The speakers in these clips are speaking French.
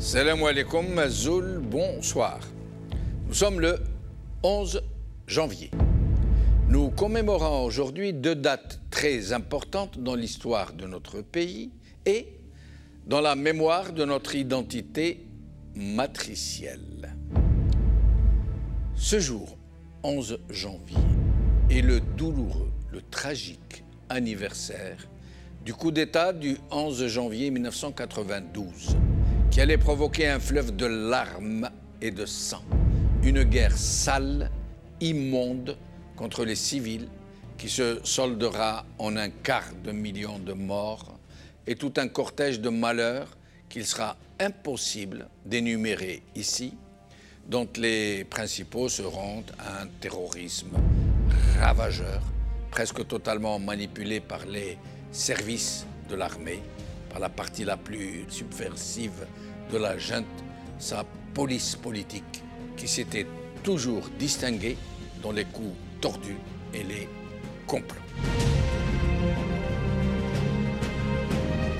Salam alaikum, Zoul, bonsoir. Nous sommes le 11 janvier. Nous commémorons aujourd'hui deux dates très importantes dans l'histoire de notre pays et dans la mémoire de notre identité matricielle. Ce jour, 11 janvier, est le douloureux, le tragique anniversaire du coup d'État du 11 janvier 1992, qui allait provoquer un fleuve de larmes et de sang, une guerre sale, immonde contre les civils, qui se soldera en 250 000 de morts et tout un cortège de malheurs qu'il sera impossible d'énumérer ici, dont les principaux seront un terrorisme ravageur, presque totalement manipulé par les services de l'armée, par la partie la plus subversive de la junte, sa police politique, qui s'était toujours distinguée dans les coups tordus et les complots.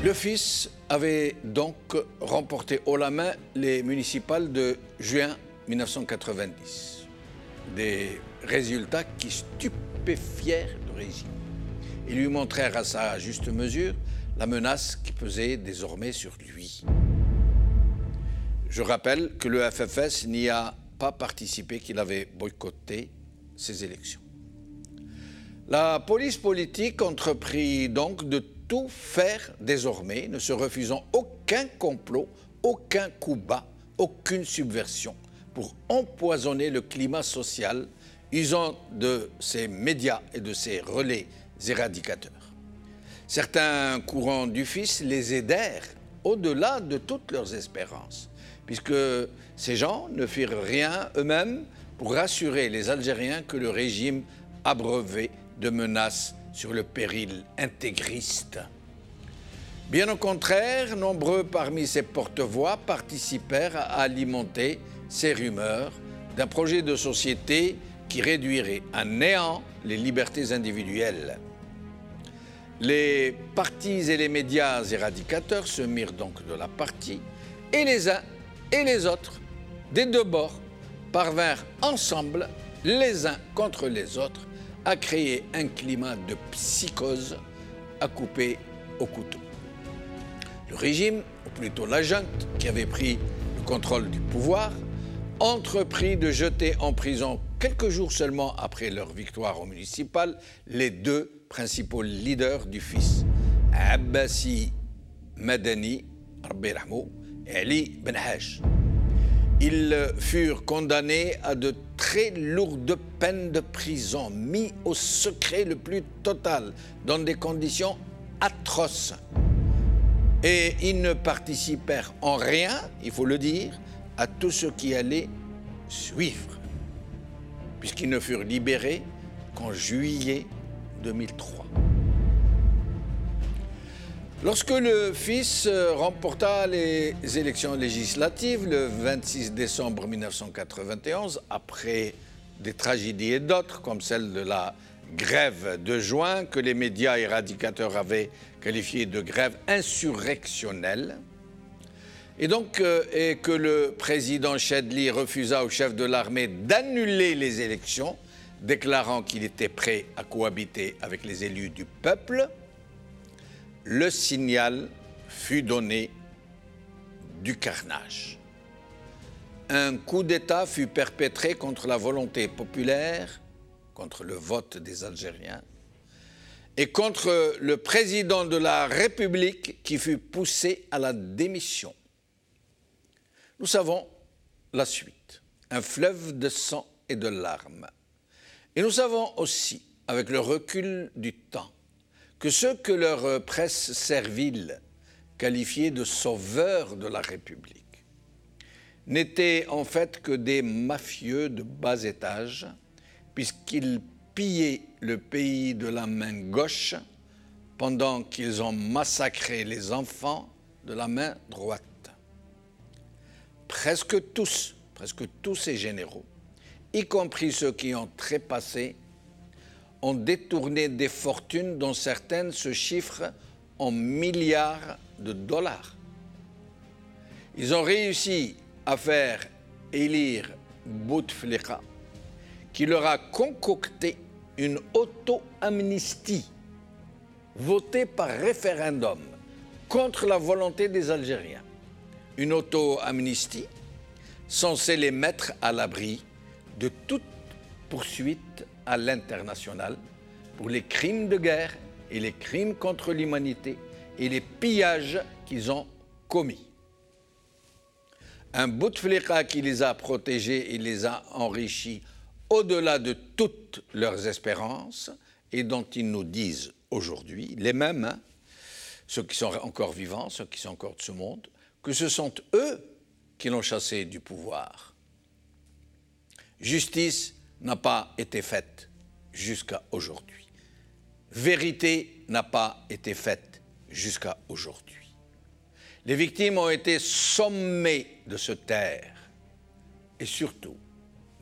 Le fils avait donc remporté haut la main les municipales de juin 1990. Des résultats qui stupéfièrent le régime. Ils lui montrèrent à sa juste mesure la menace qui pesait désormais sur lui. Je rappelle que le FFS n'y a pas participé, qu'il avait boycotté ces élections. La police politique entreprit donc de tout faire désormais, ne se refusant aucun complot, aucun coup bas, aucune subversion, pour empoisonner le climat social, usant de ses médias et de ses relais éradicateurs. Certains courants du fils les aidèrent au-delà de toutes leurs espérances, puisque ces gens ne firent rien eux-mêmes pour rassurer les Algériens que le régime abreuvait de menaces sur le péril intégriste. Bien au contraire, nombreux parmi ces porte-voix participèrent à alimenter ces rumeurs d'un projet de société qui réduirait à néant les libertés individuelles. Les partis et les médias éradicateurs se mirent donc de la partie, et les uns et les autres, des deux bords, parvinrent ensemble, les uns contre les autres, à créer un climat de psychose à couper au couteau. Le régime, ou plutôt la junte, qui avait pris le contrôle du pouvoir, entreprit de jeter en prison quelques jours seulement après leur victoire au municipal les deux principaux leaders du fils, Abbassi Madani, Rabbi Rahmou, et Ali Benhaj. Ils furent condamnés à de très lourdes peines de prison, mis au secret le plus total, dans des conditions atroces. Et ils ne participèrent en rien, il faut le dire, à tout ce qui allait suivre, puisqu'ils ne furent libérés qu'en juillet 2003. Lorsque le fils remporta les élections législatives le 26 décembre 1991, après des tragédies et d'autres, comme celle de la grève de juin, que les médias éradicateurs avaient qualifiée de grève insurrectionnelle, et que le président Chadli refusa au chef de l'armée d'annuler les élections, déclarant qu'il était prêt à cohabiter avec les élus du peuple, le signal fut donné du carnage. Un coup d'État fut perpétré contre la volonté populaire, contre le vote des Algériens, et contre le président de la République qui fut poussé à la démission. Nous savons la suite, un fleuve de sang et de larmes. Et nous savons aussi, avec le recul du temps, que ceux que leur presse servile qualifiait de sauveurs de la République n'étaient en fait que des mafieux de bas étage, puisqu'ils pillaient le pays de la main gauche pendant qu'ils ont massacré les enfants de la main droite. Presque tous ces généraux, y compris ceux qui ont trépassé, ont détourné des fortunes dont certaines se chiffrent en milliards de dollars. Ils ont réussi à faire élire Bouteflika, qui leur a concocté une auto-amnistie votée par référendum contre la volonté des Algériens. Une auto-amnistie censée les mettre à l'abri de toute poursuite à l'international pour les crimes de guerre et les crimes contre l'humanité et les pillages qu'ils ont commis. Un Bouteflika qui les a protégés et les a enrichis au-delà de toutes leurs espérances et dont ils nous disent aujourd'hui, les mêmes, hein, ceux qui sont encore vivants, ceux qui sont encore de ce monde, que ce sont eux qui l'ont chassé du pouvoir. Justice n'a pas été faite jusqu'à aujourd'hui. Vérité n'a pas été faite jusqu'à aujourd'hui. Les victimes ont été sommées de se taire et surtout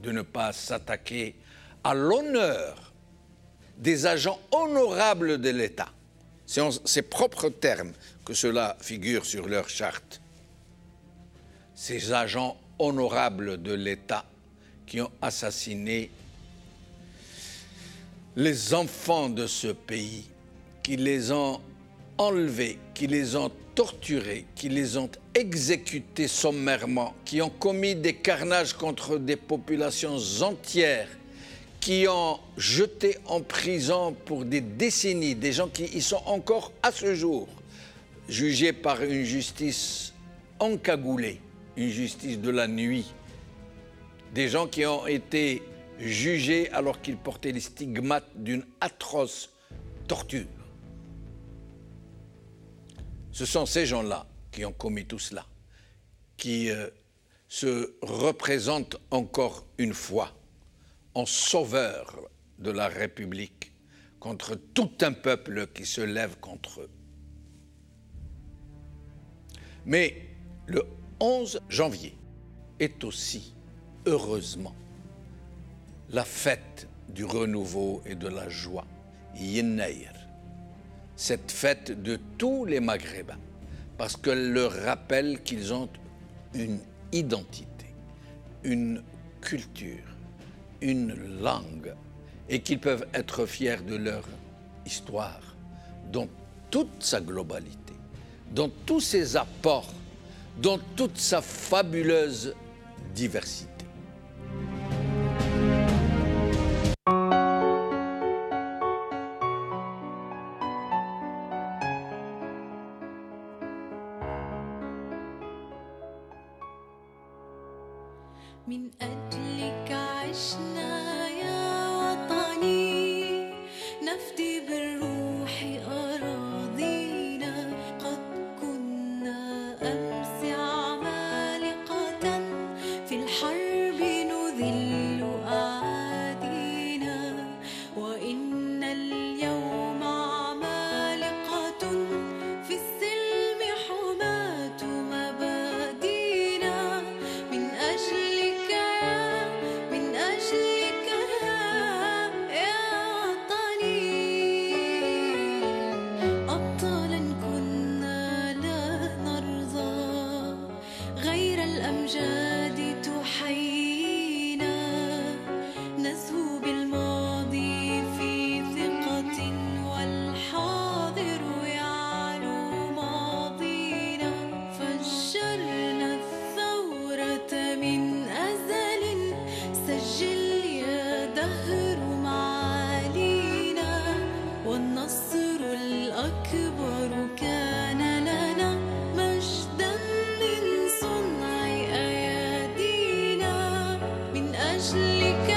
de ne pas s'attaquer à l'honneur des agents honorables de l'État. C'est en ces propres termes que cela figure sur leur charte. Ces agents honorables de l'État qui ont assassiné les enfants de ce pays, qui les ont enlevés, qui les ont torturés, qui les ont exécutés sommairement, qui ont commis des carnages contre des populations entières, qui ont jeté en prison pour des décennies, des gens qui y sont encore à ce jour jugés par une justice encagoulée, une justice de la nuit, des gens qui ont été jugés alors qu'ils portaient les stigmates d'une atroce torture. Ce sont ces gens-là qui ont commis tout cela, qui se représentent encore une fois en sauveurs de la République contre tout un peuple qui se lève contre eux. Mais le 11 janvier est aussi, heureusement, la fête du renouveau et de la joie, Yennaïr, cette fête de tous les Maghrébins, parce qu'elle leur rappelle qu'ils ont une identité, une culture, une langue, et qu'ils peuvent être fiers de leur histoire, dans toute sa globalité, dans tous ses apports, dans toute sa fabuleuse diversité. من أجلك عشنا يا وطني نفدي بالروح أراضينا قد كنا أمس عمالقة في الحرب نذل أعادينا وإن اليوم عمالقة في السلم حماة مبادينا من أجلك يا وطني أبطالا كنا لا نرضى غير الأمجاد تحيينا نزهو بالماضي في ثقة والحاضر يعلو ماضينا فجرنا الثورة من أزل سجل يا دهر معالينا والنصر الأكبر كان لنا مجدا من صنع أيادينا من أجلك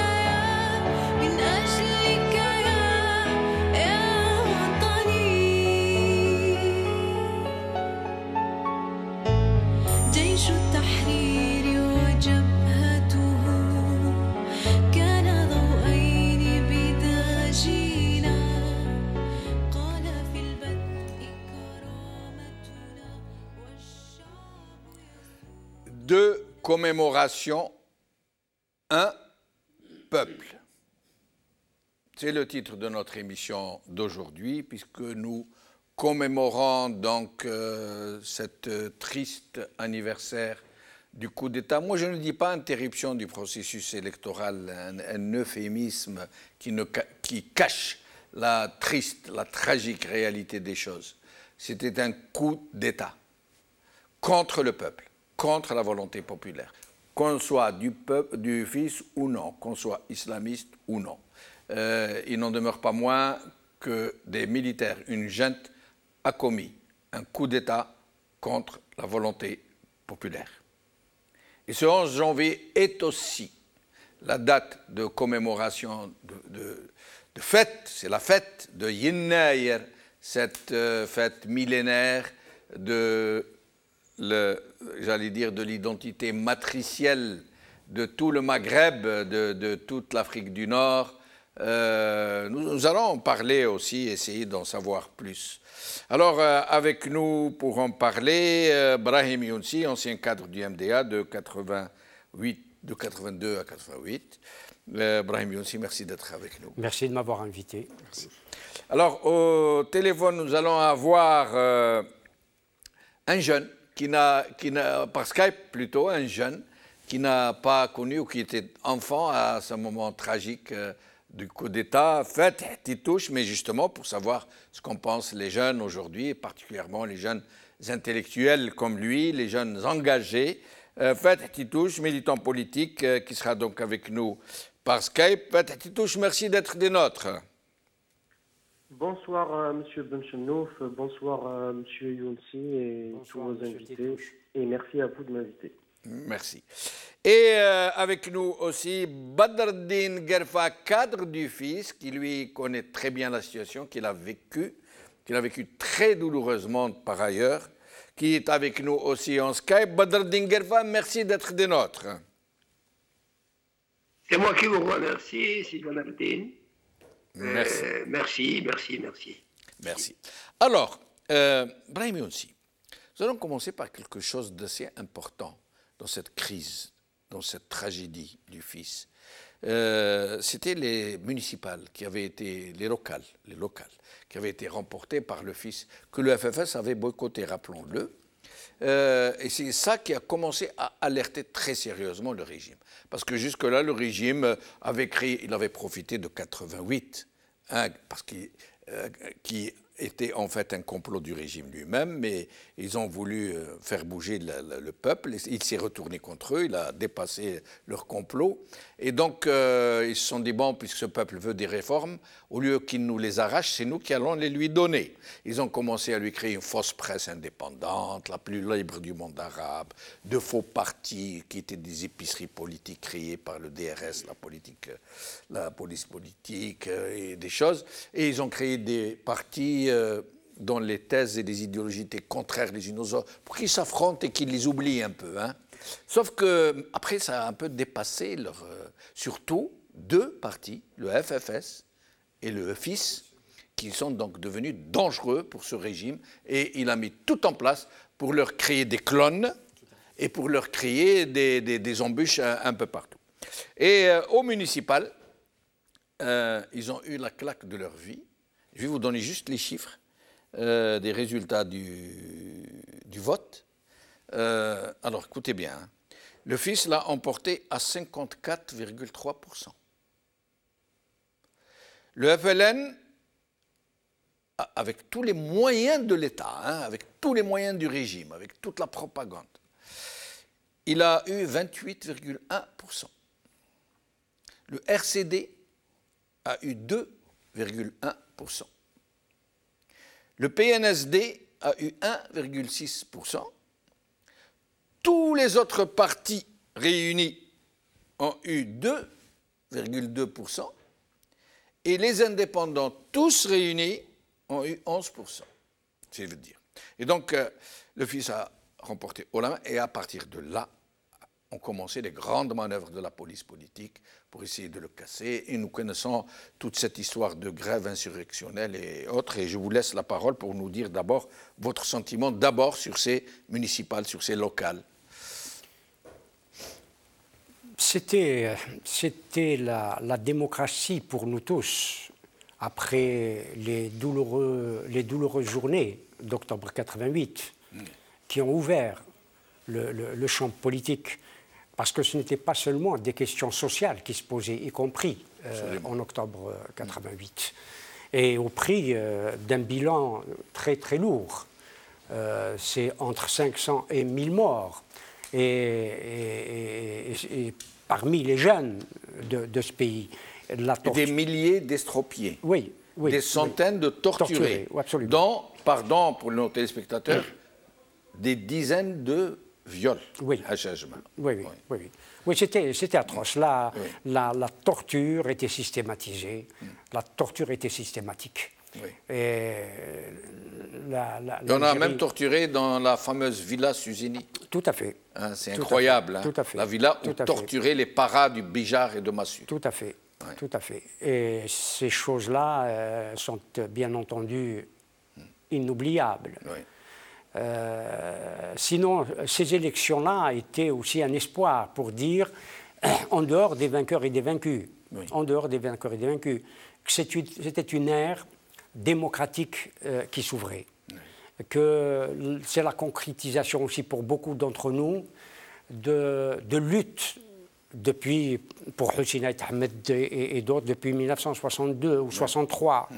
يا وطني جيش التحرير وجبهته كان ضوءين بداجينا قال في البدء كرامتنا والشعب Deux commémorations, un peuple. C'est le titre de notre émission d'aujourd'hui, puisque nous commémorant donc cet triste anniversaire du coup d'État. Moi, je ne dis pas interruption du processus électoral, un euphémisme qui cache la tragique réalité des choses. C'était un coup d'État contre le peuple, contre la volonté populaire, qu'on soit du fils ou non, qu'on soit islamiste ou non. Il n'en demeure pas moins que des militaires, une junte, a commis un coup d'État contre la volonté populaire. Et ce 11 janvier est aussi la date de commémoration de fête, c'est la fête de Yennayer, cette fête millénaire de l'identité matricielle de tout le Maghreb, de toute l'Afrique du Nord. Nous allons en parler aussi, essayer d'en savoir plus. Alors, avec nous pour en parler, Brahim Younsi, ancien cadre du MDA de 82 à 88. Brahim Younsi, merci d'être avec nous. Merci de m'avoir invité. Merci. Alors, au téléphone, nous allons avoir un jeune par Skype plutôt, un jeune qui n'a pas connu ou qui était enfant à ce moment tragique du coup d'État, Fath Titouche, mais justement pour savoir ce qu'en pensent les jeunes aujourd'hui, et particulièrement les jeunes intellectuels comme lui, les jeunes engagés. Fath Titouche, militant politique, qui sera donc avec nous par Skype. Fath Titouche, merci d'être des nôtres. Bonsoir Monsieur Benchenouf, bonsoir Monsieur Younsi et tous vos invités, et merci à vous de m'inviter. Merci. Et avec nous aussi Badreddine Guerfa, cadre du FIS, qui lui connaît très bien la situation, qu'il a vécu très douloureusement par ailleurs, qui est avec nous aussi en Skype. Badreddine Guerfa, merci d'être des nôtres. C'est moi qui vous remercie, Sylvain Badreddine. Merci. Merci. Alors, Brahim Younsi, nous allons commencer par quelque chose d'assez important dans cette crise, dans cette tragédie du fils. C'était les municipales qui avaient été, les locales, qui avaient été remportées par le fils, que le FFS avait boycotté, rappelons-le. Et c'est ça qui a commencé à alerter très sérieusement le régime. Parce que jusque-là, le régime il avait profité de 88, parce qui était en fait un complot du régime lui-même, mais ils ont voulu faire bouger le peuple. Il s'est retourné contre eux, il a dépassé leur complot. Et donc, ils se sont dit, bon, puisque ce peuple veut des réformes, au lieu qu'il nous les arrache, c'est nous qui allons les lui donner. Ils ont commencé à lui créer une fausse presse indépendante, la plus libre du monde arabe, de faux partis qui étaient des épiceries politiques créées par le DRS, la police politique et des choses. Et ils ont créé des partis dont les thèses et les idéologies étaient contraires les unes aux autres, pour qu'ils s'affrontent et qu'ils les oublient un peu. Sauf qu'après, ça a un peu dépassé surtout deux partis, le FFS et le FIS, qui sont donc devenus dangereux pour ce régime. Et il a mis tout en place pour leur créer des clones et pour leur créer des embûches un peu partout. Et au municipal, ils ont eu la claque de leur vie. Je vais vous donner juste les chiffres des résultats du vote. Alors, écoutez bien. Le FIS l'a emporté à 54,3%. Le FLN, avec tous les moyens de l'État, avec tous les moyens du régime, avec toute la propagande, il a eu 28,1%. Le RCD a eu 2,1%. Le PNSD a eu 1,6%. Tous les autres partis réunis ont eu 2,2%. Et les indépendants, tous réunis, ont eu 11%. C'est veut dire. Et donc, le FIS a remporté haut la main. Et à partir de là, ont commencé les grandes manœuvres de la police politique pour essayer de le casser. Et nous connaissons toute cette histoire de grève insurrectionnelle et autres. Et je vous laisse la parole pour nous dire d'abord votre sentiment, d'abord sur ces municipales, sur ces locales. C'était la démocratie pour nous tous après les douloureuses journées d'octobre 88, qui ont ouvert le champ politique, parce que ce n'était pas seulement des questions sociales qui se posaient, y compris en octobre 88, et au prix d'un bilan très très lourd. C'est entre 500 et 1000 morts. Et parmi les jeunes de ce pays, des milliers d'estropiés, oui, des centaines de torturés, dont, pardon pour nos téléspectateurs, des dizaines de viols. Oui, c'était atroce. La torture était systématisée, la torture était systématique. Oui. Et on a même torturé dans la fameuse villa Susini. Tout à fait. Hein, c'est incroyable. Tout à fait. La villa où torturaient les paras du Bijar et de Massu. Tout à fait. Ouais. Tout à fait. Et ces choses-là sont bien entendu inoubliables. Oui. Sinon, ces élections-là étaient aussi un espoir pour dire, en dehors des vainqueurs et des vaincus, que c'était une ère démocratique qui s'ouvrait, que c'est la concrétisation aussi pour beaucoup d'entre nous de lutte pour Hussein Ait Ahmed et d'autres depuis 1962 ou 1963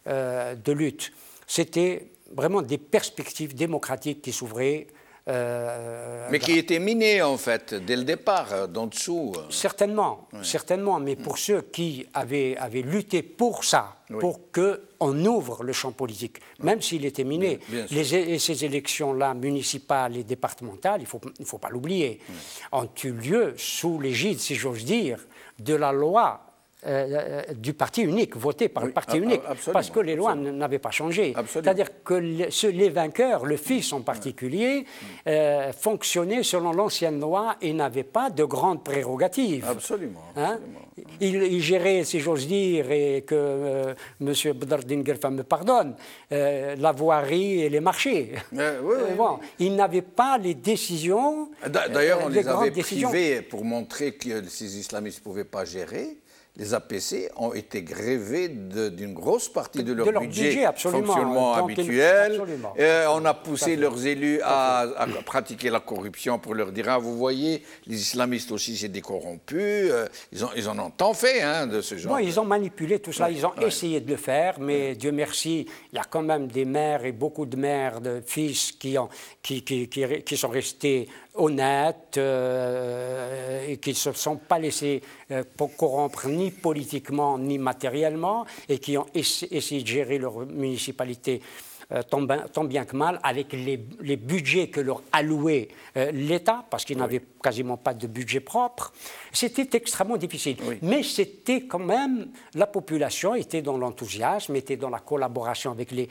de lutte. C'était vraiment des perspectives démocratiques qui s'ouvraient. Mais qui étaient minées, en fait, dès le départ, d'en dessous. Certainement, mais pour ceux qui avaient lutté pour ça, pour qu'on ouvre le champ politique, même s'il était miné, ces élections-là, municipales et départementales, il ne faut pas l'oublier, ont eu lieu sous l'égide, si j'ose dire, de la loi du parti unique, voté par le parti unique, parce que les lois n'avaient pas changé. C'est-à-dire que les vainqueurs, le fils en particulier, fonctionnaient selon l'ancienne loi et n'avaient pas de grandes prérogatives. Absolument. Hein? Il gérait, si j'ose dire, et que M. Badreddine Guelfa me pardonne, la voirie et les marchés. Bon, il n'avait pas les décisions. D'ailleurs, on les avait privés pour montrer que ces islamistes ne pouvaient pas gérer. Les APC ont été grévés d'une grosse partie de leur budget fonctionnement habituel. On a poussé leurs élus à pratiquer la corruption pour leur dire vous voyez, les islamistes aussi, c'est des corrompus. Ils en ont tant fait de ce genre. Bon, ils ont manipulé tout ça, ils ont essayé de le faire, mais Dieu merci, il y a quand même des mères et beaucoup de mères, de fils qui sont restés honnêtes et qui ne se sont pas laissés corrompre ni politiquement ni matériellement et qui ont essayé de gérer leur municipalité tant bien que mal avec les budgets que leur allouait l'État, parce qu'ils n'avaient quasiment pas de budget propre. C'était extrêmement difficile. Mais c'était quand même, la population était dans l'enthousiasme, était dans la collaboration avec les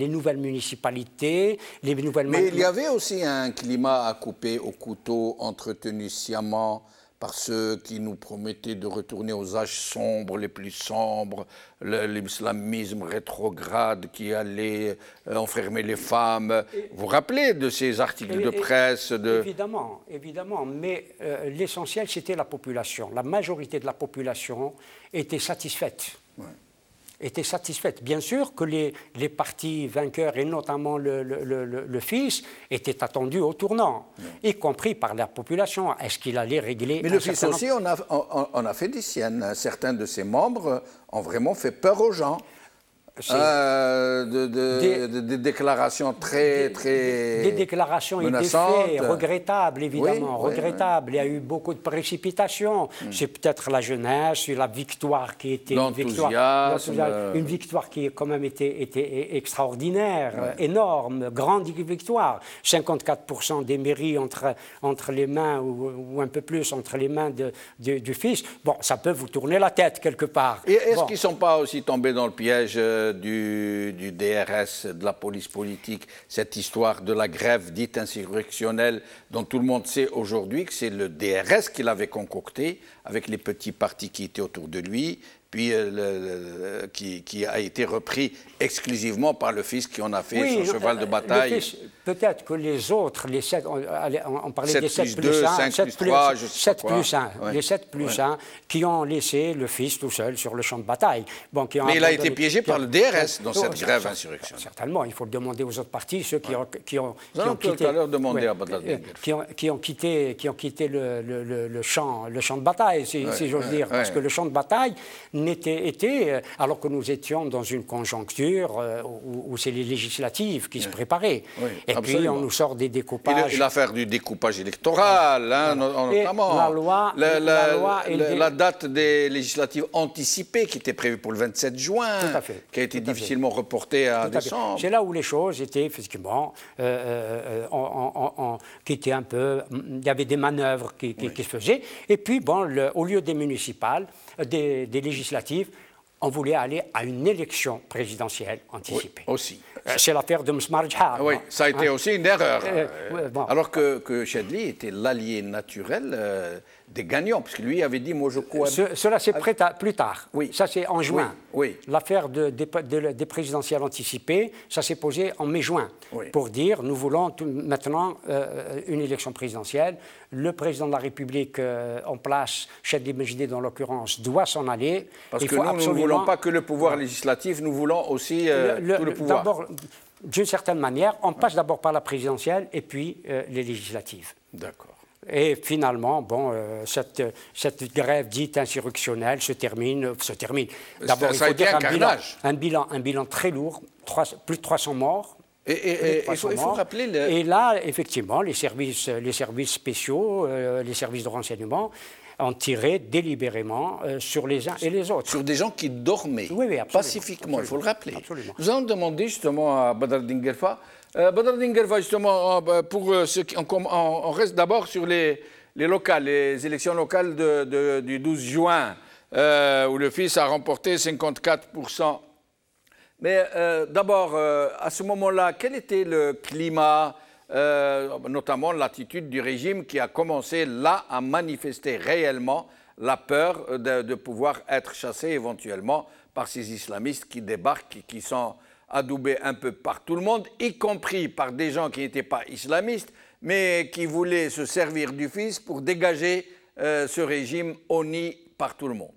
nouvelles municipalités, Mais il y avait aussi un climat à couper au couteau, entretenu sciemment par ceux qui nous promettaient de retourner aux âges sombres, les plus sombres, l'islamisme rétrograde qui allait enfermer les femmes. Vous vous rappelez de ces articles de presse Évidemment, mais l'essentiel, c'était la population. La majorité de la population était satisfaite. Était satisfaite. Bien sûr que les partis vainqueurs, et notamment le fils, étaient attendus au tournant, y compris par la population. Est-ce qu'il allait régler... Mais le fils aussi, on a fait des siennes. Certains de ses membres ont vraiment fait peur aux gens. Des déclarations très des déclations menaçantes. Et des faits regrettables, évidemment, regrettables. Il y a eu beaucoup de précipitations. C'est peut-être la jeunesse, la victoire qui était une victoire qui a quand même été extraordinaire, énorme, grande victoire. 54% des mairies entre les mains, ou un peu plus, entre les mains du fils. Bon, ça peut vous tourner la tête quelque part. Et est-ce qu'ils ne sont pas aussi tombés dans le piège du DRS, de la police politique, cette histoire de la grève dite insurrectionnelle dont tout le monde sait aujourd'hui que c'est le DRS qui l'avait concocté avec les petits partis qui étaient autour de lui puis qui a été repris exclusivement par le fils qui en a fait son cheval de bataille. Peut-être que les autres, les 7, on parlait 7 des 7 plus plus 2, 1, 5 7 plus 3, je sais 7 pas plus 1, quoi. les 7 plus 1, qui ont laissé le fils tout seul sur le champ de bataille. Bon, Mais il a été piégé par le DRS dans cette grève insurrectionnelle. Certainement, il faut le demander aux autres partis, ceux qui ont quitté... tout à l'heure demandé à Badr qui ont quitté le champ de bataille, si j'ose dire. Parce que le champ de bataille était, alors que nous étions dans une conjoncture où c'est les législatives qui se préparaient. Et puis on nous sort des découpages. Et l'affaire du découpage électoral, notamment. La date des législatives anticipées qui était prévue pour le 27 juin, qui a été difficilement reportée à décembre. C'est là où les choses étaient effectivement, qui étaient un peu, il y avait des manœuvres qui se faisaient. Et puis, bon, au lieu des municipales, des législatives, on voulait aller à une élection présidentielle anticipée. Oui, aussi. C'est l'affaire de Msmar Jhar. Oui, ça a été aussi une erreur. Bon. Alors que Chadli était l'allié naturel des gagnants, parce que lui avait dit, moi je crois... Cela c'est plus tard. Oui. Ça c'est en juin. Oui. L'affaire des présidentielles anticipées, ça s'est posé en mai-juin, pour dire, nous voulons maintenant une élection présidentielle. Le président de la République en place, Chadli Mejdid en l'occurrence, doit s'en aller. Parce que nous ne voulons pas que le pouvoir législatif, nous voulons aussi tout le pouvoir. D'abord, d'une certaine manière, on passe d'abord par la présidentielle et puis les législatives. D'accord. Et finalement, bon, cette grève dite insurrectionnelle se termine. D'abord, il faut dire un bilan très lourd, plus de 300 morts. Il faut rappeler... Et là, effectivement, les services spéciaux, les services de renseignement ont tiré délibérément sur les uns et les autres. Sur des gens qui dormaient pacifiquement, il faut le rappeler. Absolument. Nous allons demander justement à Badr Dinguerfa. Badr Dinguerfa, justement, pour ceux qui... On reste d'abord sur les locales, les élections locales du 12 juin, où le fils a remporté 54%. Mais d'abord, à ce moment-là, quel était le climat, notamment l'attitude du régime qui a commencé là à manifester réellement la peur de pouvoir être chassé éventuellement par ces islamistes qui débarquent, qui sont adoubés un peu par tout le monde, y compris par des gens qui n'étaient pas islamistes, mais qui voulaient se servir du fils pour dégager ce régime honni par tout le monde.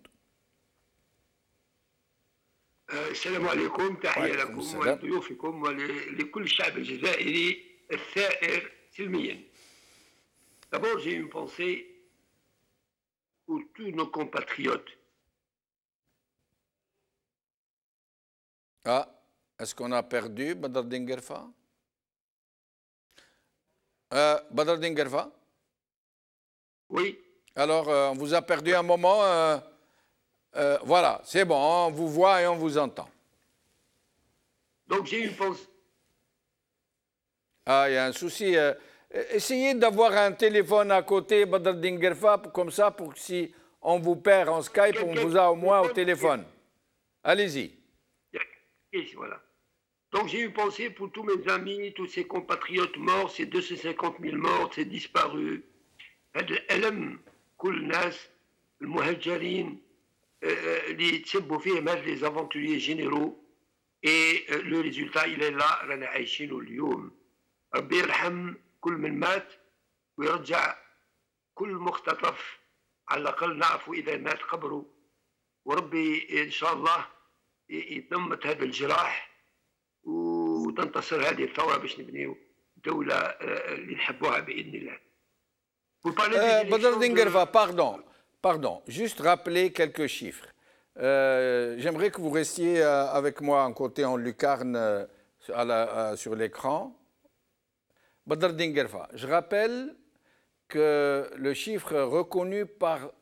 السلام عليكم تحية لكم ولضيوفكم ولكل الشعب الجزائري الثائر سلميا. D'abord, j'ai une pensée pour tous nos compatriotes. Ah, est-ce qu'on a perdu Badr Dinguerfa? Badr Dinguerfa? Oui. Alors, on vous a perdu un moment. Voilà, c'est bon, on vous voit et on vous entend. Donc j'ai une pensée. Ah, il y a un souci. Essayez d'avoir un téléphone à côté, Badr Dinguerfa, comme ça, pour que si on vous perd en Skype, on vous a au moins au téléphone. Allez-y. Voilà. Donc j'ai une pensée pour tous mes amis, tous ces compatriotes morts, ces 250 000 morts, ces disparus. الألم كل الناس المهجرين اللي تسبوا فيهم هاد les aventuriers généraux et le résultat il est là رانا عايشينه اليوم. ربي يرحم كل من مات ويرجع كل مختطف على الأقل نعرفوا إذا مات قبره وربي إن شاء الله يضمت هذا الجراح وتنتصر هذه الثورة باش نبنيو دولة اللي نحبوها بإذن الله. Badr Dinguerfa, pardon, juste rappeler quelques chiffres. J'aimerais que vous restiez avec moi en côté en lucarne sur l'écran. Badr Dinguerfa, je rappelle que le chiffre reconnu par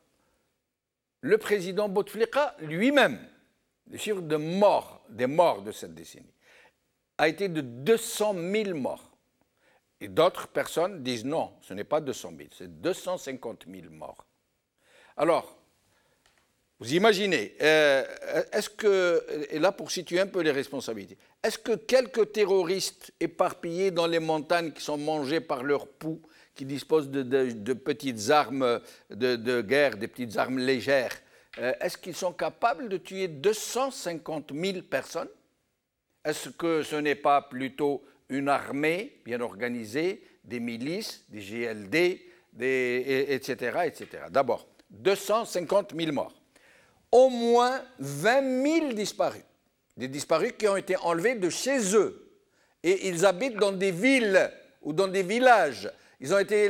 le président Bouteflika lui-même, le chiffre des morts de cette décennie, a été de 200 000 morts. Et d'autres personnes disent non, ce n'est pas 200 000, c'est 250 000 morts. Alors, vous imaginez, est-ce que, et là pour situer un peu les responsabilités, est-ce que quelques terroristes éparpillés dans les montagnes qui sont mangés par leurs poux, qui disposent de petites armes de guerre, des petites armes légères, est-ce qu'ils sont capables de tuer 250 000 personnes? Est-ce que ce n'est pas plutôt une armée bien organisée, des milices, des GLD, etc., etc. D'abord, 250 000 morts. Au moins 20 000 disparus. Des disparus qui ont été enlevés de chez eux. Et ils habitent dans des villes ou dans des villages. Ils ont été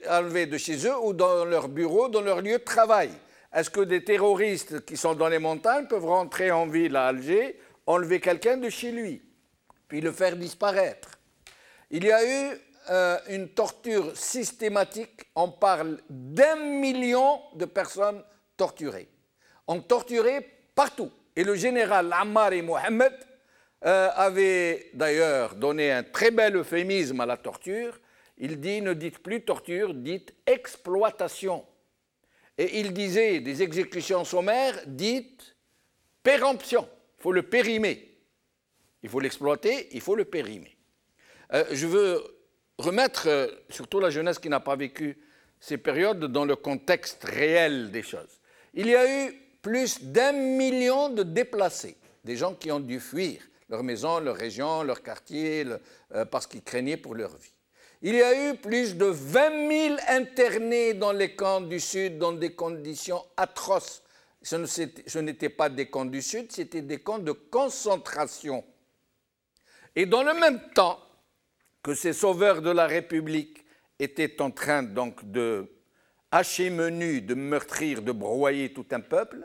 enlevés de chez eux ou dans leur bureau, dans leur lieu de travail. Est-ce que des terroristes qui sont dans les montagnes peuvent rentrer en ville à Alger, enlever quelqu'un de chez lui, puis le faire disparaître? Il y a eu une torture systématique. On parle d'1 million de personnes torturées. On torturait partout. Et le général Ammari Mohamed avait d'ailleurs donné un très bel euphémisme à la torture. Il dit, ne dites plus torture, dites exploitation. Et il disait, des exécutions sommaires, dites péremption. Il faut le périmer. Il faut l'exploiter, il faut le périmer. Je veux remettre, surtout la jeunesse qui n'a pas vécu ces périodes, dans le contexte réel des choses. Il y a eu plus d'1 million de déplacés, des gens qui ont dû fuir leur maison, leur région, leur quartier, parce qu'ils craignaient pour leur vie. Il y a eu plus de 20 000 internés dans les camps du Sud dans des conditions atroces. Ce n'étaient pas des camps du Sud, c'était des camps de concentration. Et dans le même temps que ces sauveurs de la République étaient en train donc de hacher menu, de meurtrir, de broyer tout un peuple,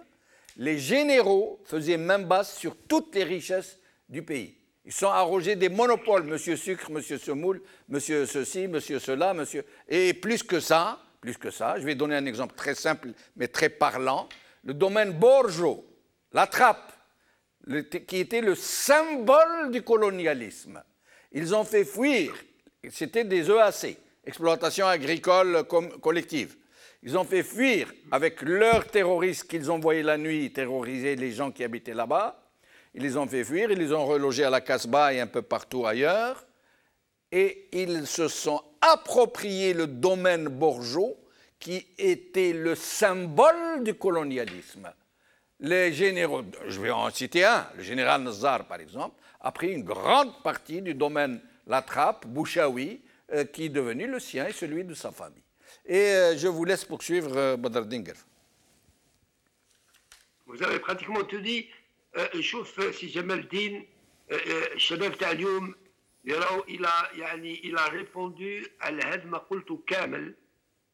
les généraux faisaient main basse sur toutes les richesses du pays. Ils sont arrogés des monopoles, monsieur Sucre, monsieur Semoule, monsieur ceci, monsieur cela, monsieur... Et plus que ça, je vais donner un exemple très simple mais très parlant, le domaine Borjo, la trappe, qui était le symbole du colonialisme. Ils ont fait fuir, c'était des EAC, exploitation agricole collective. Ils ont fait fuir avec leurs terroristes qu'ils envoyaient la nuit terroriser les gens qui habitaient là-bas. Ils les ont fait fuir, ils les ont relogés à la Casbah et un peu partout ailleurs. Et ils se sont appropriés le domaine Borjo, qui était le symbole du colonialisme. Les généraux, je vais en citer un, le général Nazar par exemple, a pris une grande partie du domaine La Trappe, Bouchaoui, qui est devenu le sien et celui de sa famille. Et je vous laisse poursuivre, Badr Dinger. Vous avez pratiquement tout dit. شوف سي جمال الدين الشباب تاع اليوم يراو il a répondu على هذا ما قلته كامل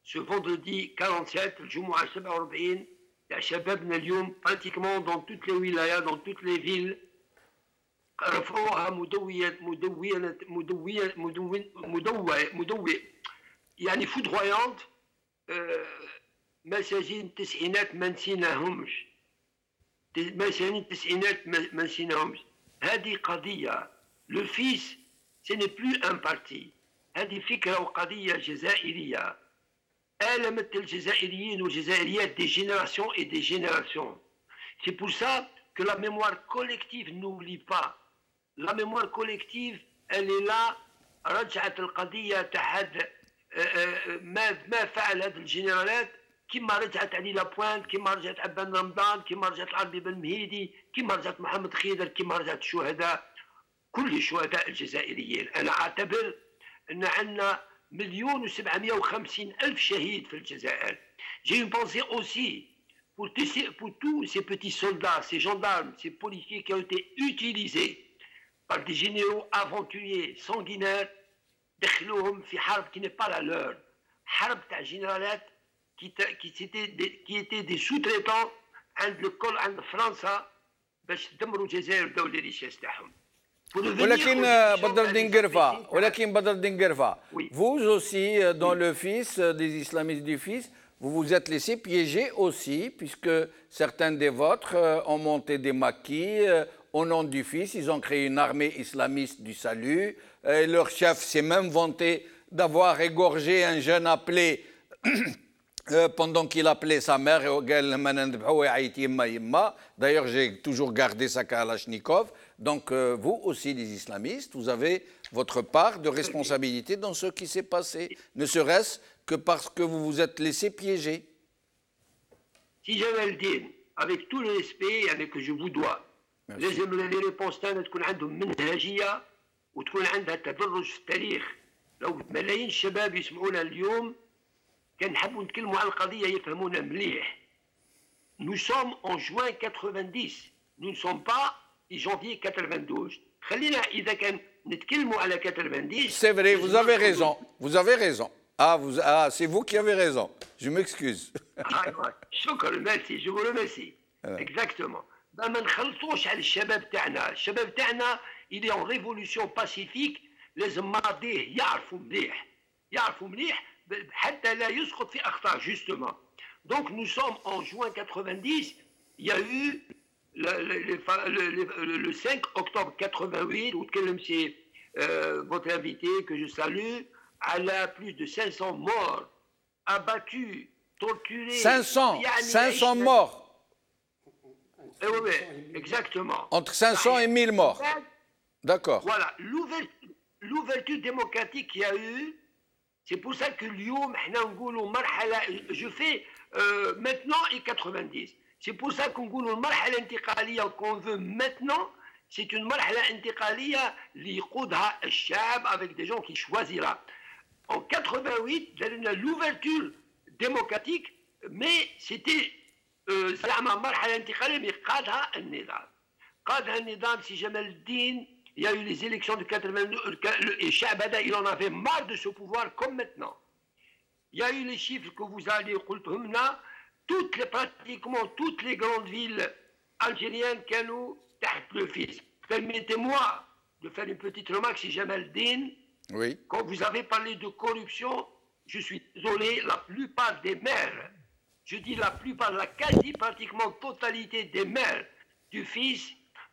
ce vendredi 47 الجمعة 47 تاع شبابنا اليوم pratiquement dans toutes les wilayas dans toutes les villes رفعوها مدوية يعني foudroyante مساجين التسعينات ما نسيناهمش مساجين التسعينات ما نسيناهمش هذه قضية لو فيس ce n'est plus un parti هذه فكرة وقضية جزائرية آلمت الجزائريين والجزائريات des générations et des générations. C'est pour ça que la mémoire collective n'oublie pas. La mémoire collective, elle est là. رجعت القضية تاع ما فعل هذه الجنرالات كما رجعت علي لابوينت كما رجعت عبان رمضان كما رجعت العربي بن مهيدي كما رجعت محمد خيدر كما رجعت الشهداء كل الشهداء الجزائريين. أنا أعتبر أن عندنا 1,750,000 شهيد في الجزائر. J'ai une pensée aussi pour tous ces petits soldats, ces gendarmes, ces policiers qui ont été utilisés par des généraux aventuriers, sanguinaires, دخلوهم في حرب qui n'est pas la leur. حرب تاع جنرالات qui étaient des sous-traitants عند فرنسا باش تدمروا الجزائر وداو لي ريشيس تاعهم. ولكن بدر دينغرفا, vous aussi, dans le fils des islamistes du fils, vous vous êtes laissé piéger aussi, puisque certains des vôtres ont monté des maquis au nom du fils, ils ont créé une armée islamiste du salut, et leur chef s'est même vanté d'avoir égorgé un jeune appelé pendant qu'il appelait sa mère. D'ailleurs, j'ai toujours gardé sa Kalachnikov. Donc, vous aussi, les islamistes, vous avez votre part de responsabilité dans ce qui s'est passé, ne serait-ce que parce que vous vous êtes laissé piéger. Si Jamal Din avec tout le respect يعني que je vous dois. لازم لي ريبونس تاعنا تكون عندهم منهجيه وتكون عندها تدرج في التاريخ. لو ملايين الشباب يسمعونا اليوم كان نحبوا نتكلموا على القضيه يفهمونا مليح. Nous sommes en juin 90, nous ne sommes pas en janvier 92. خلينا اذا كان نتكلموا على 90. C'est vrai, vous avez raison, vous avez raison. C'est vous qui avez raison. Je m'excuse. شكرا ميرسي جو ريميرسي. Exactement. ما نخلطوش على الشباب تاعنا، الشباب تاعنا il est en révolution pacifique. لازم ماضيه يعرفوا مليح حتى لا يسقط في اخطاء justement. Donc nous sommes en juin 90, il y a eu le 5 octobre 88 où c'est votre invité que je salue, elle a plus de 500 morts, abattus, torturés. 500 morts. Oui, exactement. Entre 500 et 1000 morts. D'accord. Voilà, l'ouverture démocratique qu'il y a eu, c'est pour ça que اليوم احنا نقولوا مرحلة je fais maintenant et 90. C'est pour ça qu'on نقولوا المرحلة الانتقالية qu'on veut maintenant, c'est une مرحلة انتقالية اللي يقودها الشعب avec des gens qui choisira. En 88, l'ouverture démocratique, mais c'était زعما مرحلة انتقالية mais قادها النظام سي جمال الدين. Il y a eu les élections de 82, et Chabada, il en avait marre de ce pouvoir comme maintenant. Il y a eu les chiffres que vous allez pratiquement toutes les grandes villes algériennes qui ont le fils. Permettez-moi de faire une petite remarque, si Jamal Din, oui. Quand vous avez parlé de corruption, je suis désolé, la plupart des maires, je dis la plupart, la quasi pratiquement totalité des maires du fils,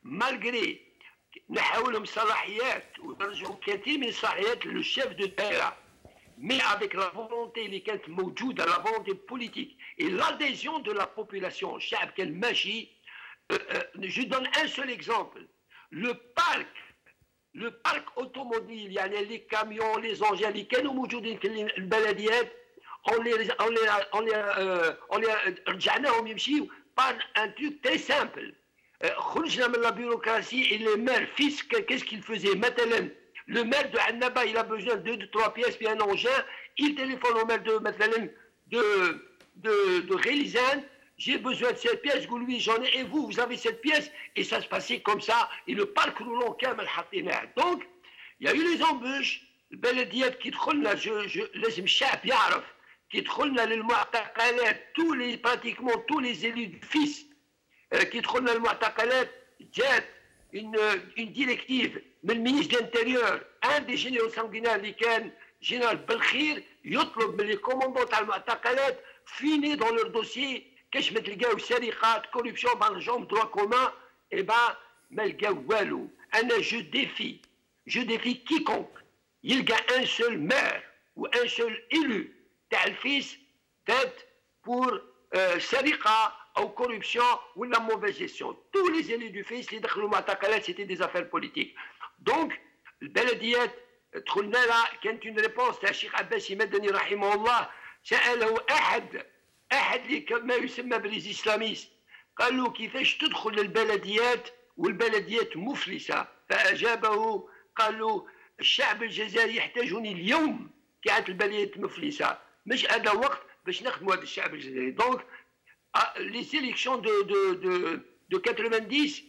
malgré نحاولهم صلاحيات ونرجعوا كثير من الصلاحيات le chef de terre, mais avec la volonté اللي كانت موجودة, la volonté politique et l'adhésion de la population, الشعب كان ماشي. Je donne un seul exemple, le parc automobile, يعني les camions, les engins اللي كانوا موجودين في البلديات, on les رجعناهم يمشيوا par un truc très simple. خرجنا من la bureaucratie et les maires fiscs, qu'est-ce qu'ils faisaient? Maintenant, le maire de Annaba, il a besoin de 2-3 pièces puis un engin, il téléphone au maire de Rélisane, j'ai besoin de cette pièce, lui j'en ai, et vous avez cette pièce, et ça se passait comme ça, et le parc roulant كامل حطيناه. Donc, il y a eu les embûches, البلديات كي دخلنا, لازم الشعب يعرف, كي دخلنا للمعتقلات, pratiquement tous les élus du fils, كي دخلنا المعتقلات جات une directive من المينيستر الانتيريور, un des généraux sanguinaires اللي كان جنرال بالخير, يطلب من لي كوموندون تاع المعتقلات فيني دون لور دوسيي كاش ما تلقاو سرقات كوربسيون بارجون دروا كومان, اي با ما لقاو والو. انا جو ديفي كيكونك يلقى ان سول مير و ان سول ايلو تاع الفيس تات بور سرقه ou corruption ou la mauvaise gestion. Tous les élus du fils اللي دخلوا معتقلات c'était des affaires politiques. Donc البلديات دخلنا لها, كانت une réponse تاع الشيخ عباسي مدني رحمه الله, سأله أحد اللي ما يسمى بالإسلاميست, قال له كيفاش تدخل للبلديات والبلديات مفلسة؟ فأجابه قال له الشعب الجزائري يحتاجني اليوم كانت البلديات مفلسة, مش هذا وقت باش نخدموا هذا الشعب الجزائري. Donc les élections de 90,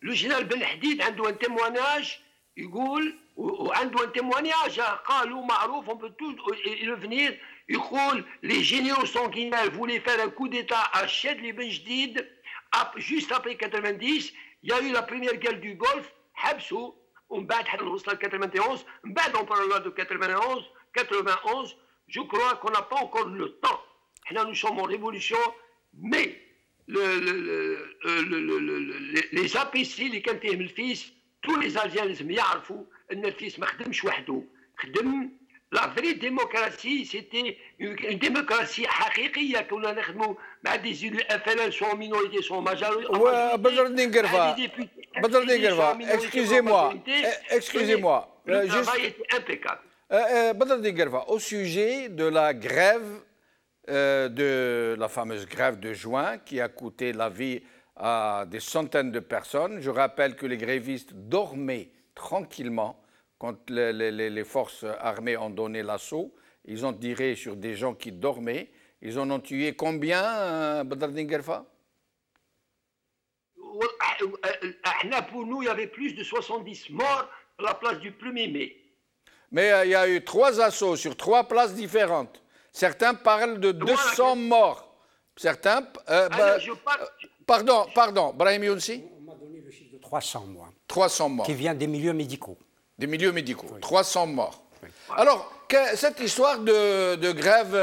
le général Ben Hadid عنده un témoignage, يقول وعنده un témoignage, قالوا معروف, on peut tout revenir, يقول les généraux sanguinaires voulaient faire un coup d'état à Chedli Ben Jdid juste après 90. Il y a eu la première guerre du Golfe, حبسوا, ومن بعد حتى وصل 91, من بعد on parle de 91, je crois qu'on n'a pas encore le temps. Nous sommes en révolution, mais les APC اللي كان فيهم الفيس, tous les Algériens لازم يعرفوا ان الفيس ما خدمش وحده, خدم. La vraie démocratie, c'était une démocratie حقيقية, كنا نخدموا مع des élus FLN, soit en minorité, soit en majorité. Badreddine Guerva, excusez-moi. Le travail était impeccable. Badreddine Guerva, au sujet de la grève de la fameuse grève de juin qui a coûté la vie à des centaines de personnes. Je rappelle que les grévistes dormaient tranquillement quand les forces armées ont donné l'assaut. Ils ont tiré sur des gens qui dormaient. Ils en ont tué combien, Badr Dinguerfa? Pour nous, il y avait plus de 70 morts à la place du 1er mai. Mais il y a eu 3 assauts sur 3 places différentes. Certains parlent de 200 morts. Certains... Pardon, Brahim Younsi? On m'a donné le chiffre de 300 morts. 300 morts. Qui vient des milieux médicaux. Des milieux médicaux, oui. 300 morts. Oui. Alors, cette histoire de grève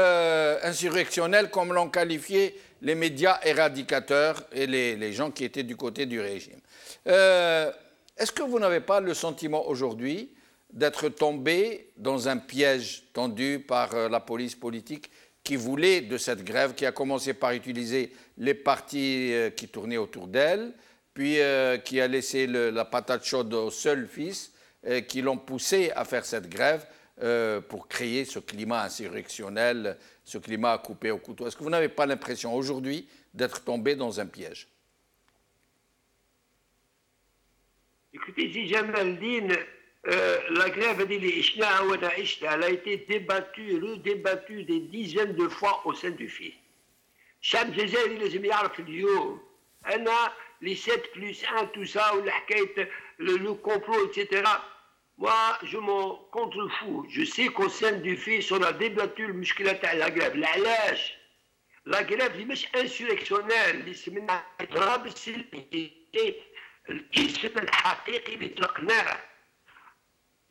insurrectionnelle, comme l'ont qualifié les médias éradicateurs et les gens qui étaient du côté du régime, est-ce que vous n'avez pas le sentiment aujourd'hui d'être tombé dans un piège tendu par la police politique qui voulait de cette grève, qui a commencé par utiliser les partis qui tournaient autour d'elle, puis qui a laissé la patate chaude au seul fils, qui l'ont poussé à faire cette grève pour créer ce climat insurrectionnel, ce climat à couper au couteau. Est-ce que vous n'avez pas l'impression aujourd'hui d'être tombé dans un piège? Écoutez, si Jamaldine, la grève elle a été débattue et redébattue des dizaines de fois au sein du FI. الشعب الجزائري لازم يعرف اليوم أنا les 7+1 tout ça ou le complot etc. Moi je m'en contrefous. Je sais qu'au sein du FI on a débattu المشكلة تاع la grève. علاش؟ la grève اللي مش انسوريكسيونيل اللي سميناها اضراب السلمي الاسم الحقيقي اللي طلقناه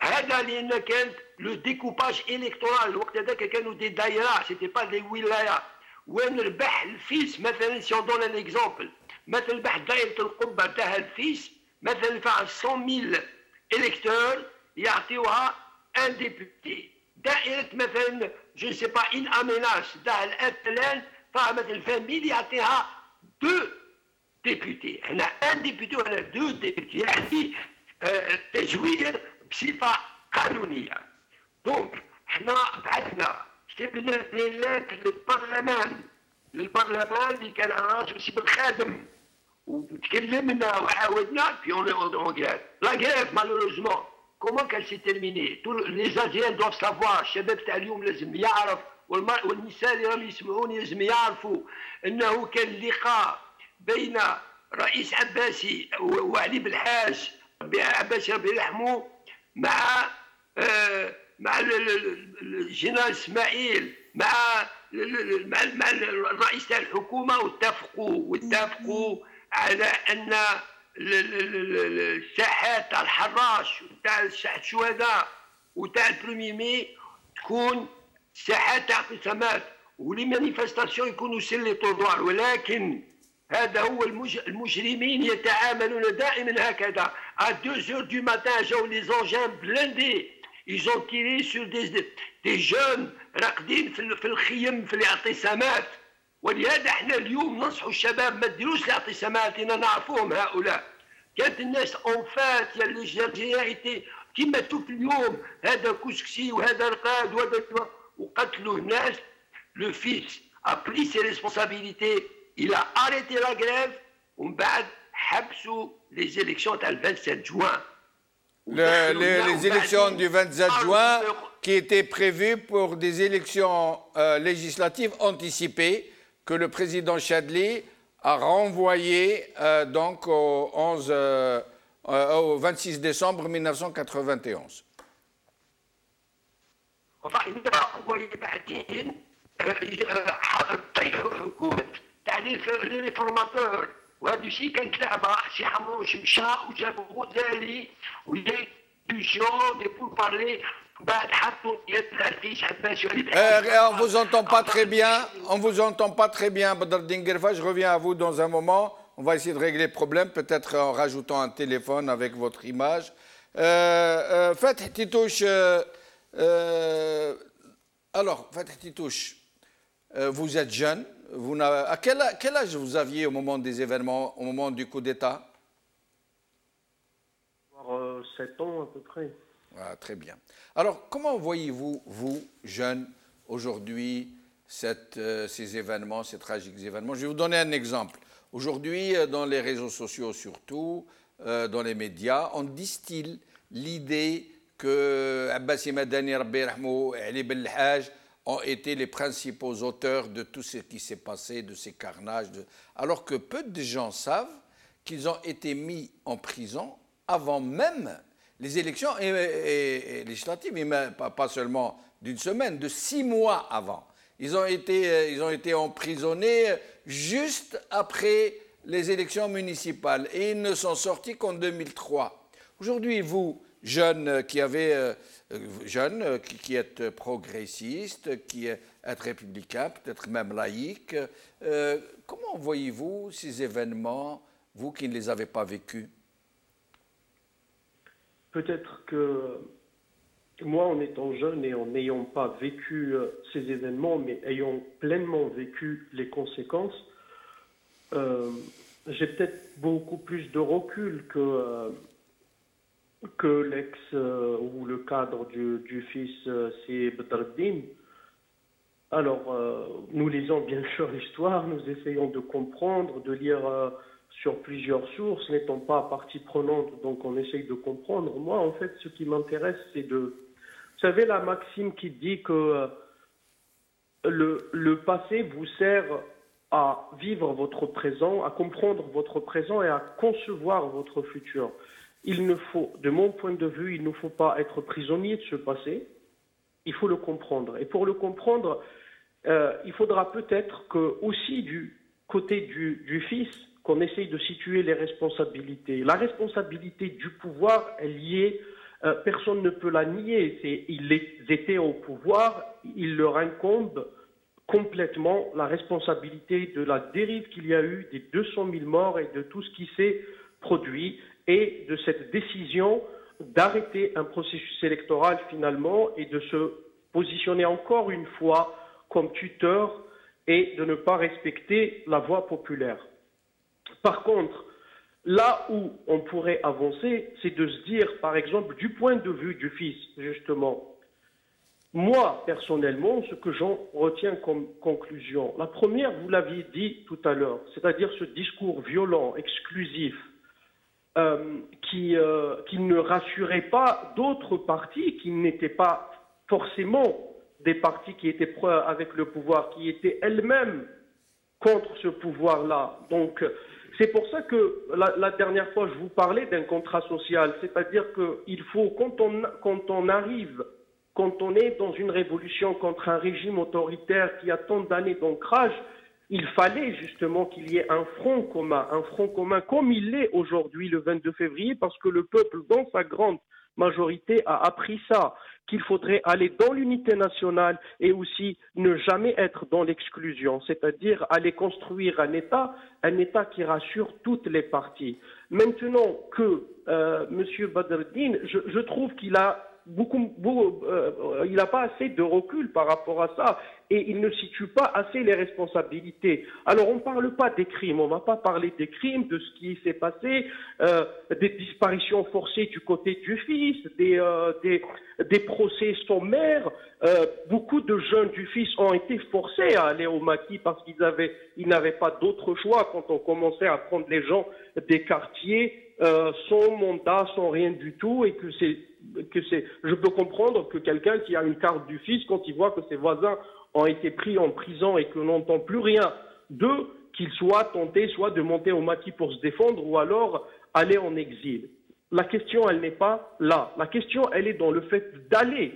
هذا لان كانت لو ديكوباج الكتورال الوقت هذاك كانوا دي دايره سيتي با دي ولايات وين ربح الفيس مثلا سي اون دون ان اكزومبل مثلا ربح دائره القبه تاع الفيس مثلا فيها 100,000 الكتور يعطيوها ان ديبوتي دائره مثلا جو سي با ان اميناج تاع الاتلان فيها مثلا 20,000 يعطيها 2 ديبوتي هنا ان ديبوتي وهنا 2 ديبوتي يعني تزوير بصفه قانونيه دونك حنا بعثنا كتبنا ديلات للبرلمان اللي كان على راسه سي بالخادم وتكلمنا وعاودنا في اون غريف لا غريف مالوروزمون كومون كان سي تيرميني لي زاجيان دوف سافوار الشباب تاع اليوم لازم يعرف والنساء اللي راهم يسمعوني لازم يعرفوا انه كان لقاء بين رئيس عباسي وعلي بالحاج عباسي ربي يرحمه مع الجنرال اسماعيل مع الرئيس تاع الحكومه واتفقوا على ان الساحات تاع الحراش وتاع ساحه الشهداء وتاع البرومي مي تكون ساحات تاع اعتصامات ولي مانيفستاسيون يكونوا سلي طوردوار ولكن هذا هو المجرمين يتعاملون دائما هكذا. À 2h du matin, جاو les engins blindés. Ils ont tiré sur des jeunes راقدين في الخيم في الاعتصامات. ولهذا احنا اليوم ننصحوا الشباب ما تديروش الاعتصامات لأننا نعرفوهم هؤلاء. كانت الناس اونفات يا الجزائريين كيما تشوف اليوم هذا كسكسي وهذا رقاد وهذا وقتلوا الناس. Le fils a pris ses responsabilités. Il a arrêté la grève ومن بعد حبسوا les élections تاع le 27 juin. Les élections du 27 juin qui étaient prévues pour des élections législatives anticipées que le président Chadli a renvoyées donc au 26 décembre 1991. Enfin, il a renvoyé بعدين طيحوا الحكومة تاع لي ريفورماتور وهذا الشيء كانت لعبه سي حمروش مشى وجابوا غزالي ولي دو جون دي بور بارلي بعد حطوا يد العرقيش عباس on vous entend pas très bien, on vous entend pas très bien, Badr Dinguerfa. Je reviens à vous dans un moment. On va essayer de régler le problème, peut-être en rajoutant un téléphone avec votre image. Fatih Titouche, alors Fatih Titouche, vous êtes jeune. À quel âge vous aviez au moment des événements, au moment du coup d'État? 7 ans à peu près. Ah, très bien. Alors, comment voyez-vous, vous, jeunes, aujourd'hui, ces événements, ces tragiques événements. Je vais vous donner un exemple. Aujourd'hui, dans les réseaux sociaux surtout, dans les médias, on distille l'idée que Abbasi Madani, Rabbi Rahmou, et Ali Belhaj ont été les principaux auteurs de tout ce qui s'est passé, de ces carnages, alors que peu de gens savent qu'ils ont été mis en prison avant même les élections et législatives, mais pas seulement d'une semaine, de 6 mois avant. Ils ont été emprisonnés juste après les élections municipales et ils ne sont sortis qu'en 2003. Aujourd'hui, vous, jeunes qui êtes progressistes, qui êtes républicains, peut-être même laïcs, comment voyez-vous ces événements, vous qui ne les avez pas vécus? Peut-être que moi, en étant jeune et en n'ayant pas vécu ces événements, mais ayant pleinement vécu les conséquences, j'ai peut-être beaucoup plus de recul que l'ex ou le cadre du fils c'est Badreddine. Alors, nous lisons bien sûr l'histoire, nous essayons de comprendre, de lire sur plusieurs sources, n'étant pas partie prenante, donc on essaye de comprendre. Moi, en fait, ce qui m'intéresse, c'est de... Vous savez, la maxime qui dit que le passé vous sert à vivre votre présent, à comprendre votre présent et à concevoir votre futur. Il ne faut, de mon point de vue, il ne faut pas être prisonnier de ce passé, il faut le comprendre. Et pour le comprendre, il faudra peut-être que aussi du côté du fils, qu'on essaye de situer les responsabilités. La responsabilité du pouvoir, elle y est, personne ne peut la nier. Ils étaient au pouvoir, il leur incombe complètement la responsabilité de la dérive qu'il y a eu, des 200 000 morts et de tout ce qui s'est produit, et de cette décision d'arrêter un processus électoral finalement et de se positionner encore une fois comme tuteur et de ne pas respecter la voix populaire. Par contre, là où on pourrait avancer, c'est de se dire, par exemple, du point de vue du fils, justement, moi, personnellement, ce que j'en retiens comme conclusion, la première, vous l'aviez dit tout à l'heure, c'est-à-dire ce discours violent, exclusif, qui ne rassurait pas d'autres partis qui n'étaient pas forcément des partis qui étaient avec le pouvoir, qui étaient elles-mêmes contre ce pouvoir-là. Donc, c'est pour ça que la dernière fois, je vous parlais d'un contrat social, c'est-à-dire qu'il faut, quand on arrive, quand on est dans une révolution contre un régime autoritaire qui a tant d'années d'ancrage, il fallait justement qu'il y ait un front commun comme il l'est aujourd'hui le 22 février, parce que le peuple, dans sa grande majorité, a appris ça, qu'il faudrait aller dans l'unité nationale et aussi ne jamais être dans l'exclusion, c'est-à-dire aller construire un État qui rassure toutes les parties. Maintenant que M. Badreddine, je trouve qu'il a il n'a pas assez de recul par rapport à ça et il ne situe pas assez les responsabilités. Alors on ne parle pas des crimes, on ne va pas parler des crimes, de ce qui s'est passé, des disparitions forcées du côté du fils, des procès sommaires. Beaucoup de jeunes du fils ont été forcés à aller au maquis parce qu'ils n'avaient pas d'autre choix quand on commençait à prendre les gens des quartiers sans mandat, sans rien du tout, et je peux comprendre que quelqu'un qui a une carte du fils, quand il voit que ses voisins ont été pris en prison et que l'on n'entend plus rien d'eux, qu'il soit tenté soit de monter au maquis pour se défendre ou alors aller en exil. La question, elle n'est pas là. La question, elle est dans le fait d'aller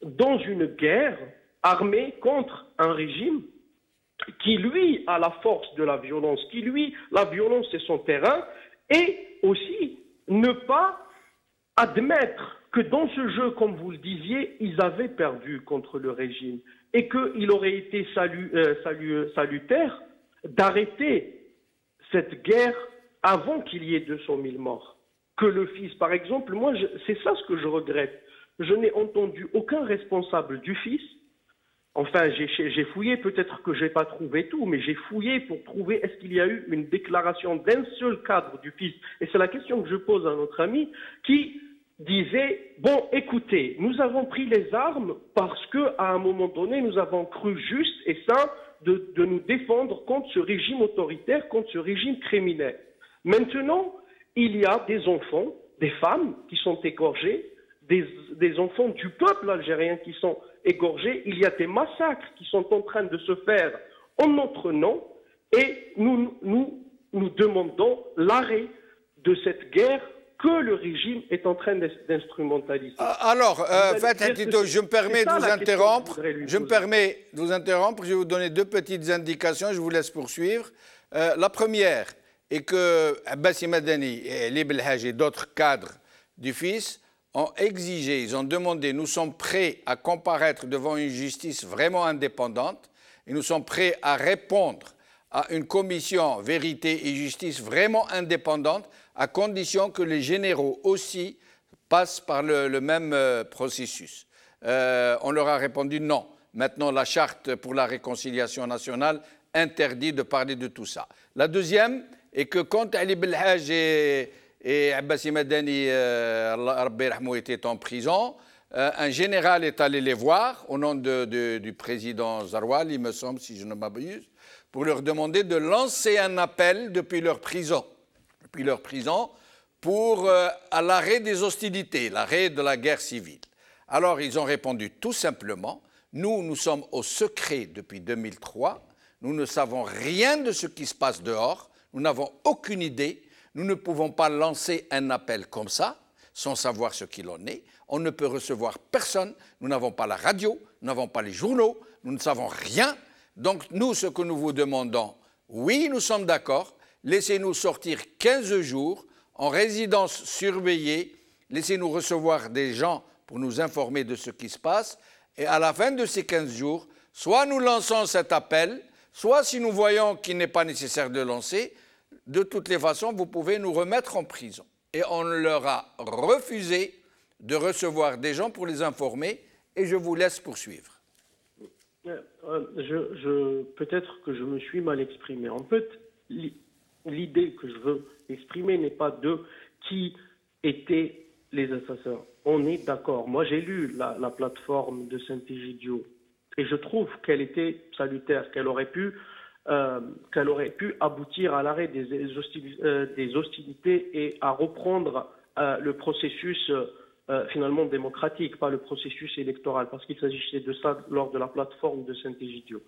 dans une guerre armée contre un régime qui, lui, a la force de la violence, qui, lui, la violence, c'est son terrain, et aussi ne pas admettre que dans ce jeu, comme vous le disiez, ils avaient perdu contre le régime et qu'il aurait été salutaire d'arrêter cette guerre avant qu'il y ait 200 000 morts. Que le fils, par exemple, moi, c'est ça ce que je regrette. Je n'ai entendu aucun responsable du fils. Enfin, j'ai fouillé, peut-être que je n'ai pas trouvé tout, mais j'ai fouillé pour trouver est-ce qu'il y a eu une déclaration d'un seul cadre du fils. Et c'est la question que je pose à notre ami qui disait, bon, écoutez, nous avons pris les armes parce qu'à un moment donné, nous avons cru juste et sain de nous défendre contre ce régime autoritaire, contre ce régime criminel. Maintenant, il y a des enfants, des femmes qui sont égorgées, des enfants du peuple algérien qui sont égorgés. Il y a des massacres qui sont en train de se faire en notre nom et nous demandons l'arrêt de cette guerre que le régime est en train d'instrumentaliser. Alors, Fatah Tito, je me permets de vous interrompre. Je me permets de vous interrompre. Je vais vous donner deux petites indications. Je vous laisse poursuivre. La première est que Abbassi Madani et Ali Belhaj et d'autres cadres du FIS ont exigé, ils ont demandé, nous sommes prêts à comparaître devant une justice vraiment indépendante et nous sommes prêts à répondre à une commission vérité et justice vraiment indépendante à condition que les généraux aussi passent par le même processus. On leur a répondu non. Maintenant, la charte pour la réconciliation nationale interdit de parler de tout ça. La deuxième est que quand Ali Belhaj et Abbassi Madani étaient en prison, un général est allé les voir au nom du président Zaroual, il me semble, si je ne m'abuse, pour leur demander de lancer un appel depuis leur prison pour à l'arrêt des hostilités, l'arrêt de la guerre civile. Alors ils ont répondu tout simplement, nous sommes au secret depuis 2003, nous ne savons rien de ce qui se passe dehors, nous n'avons aucune idée, nous ne pouvons pas lancer un appel comme ça, sans savoir ce qu'il en est, on ne peut recevoir personne, nous n'avons pas la radio, nous n'avons pas les journaux, nous ne savons rien. Donc nous, ce que nous vous demandons, oui, nous sommes d'accord, laissez-nous sortir 15 jours en résidence surveillée, laissez-nous recevoir des gens pour nous informer de ce qui se passe, et à la fin de ces 15 jours, soit nous lançons cet appel, soit si nous voyons qu'il n'est pas nécessaire de lancer, de toutes les façons, vous pouvez nous remettre en prison. Et on leur a refusé de recevoir des gens pour les informer, et je vous laisse poursuivre. Peut-être que je me suis mal exprimé. En fait, l'idée que je veux exprimer n'est pas de qui étaient les assassins. On est d'accord. Moi, j'ai lu la plateforme de Saint-Egidio et je trouve qu'elle était salutaire, qu'elle aurait pu aboutir à l'arrêt des hostilités et à reprendre le processus finalement démocratique, pas le processus électoral, parce qu'il s'agissait de ça lors de la plateforme de Saint-Egidio.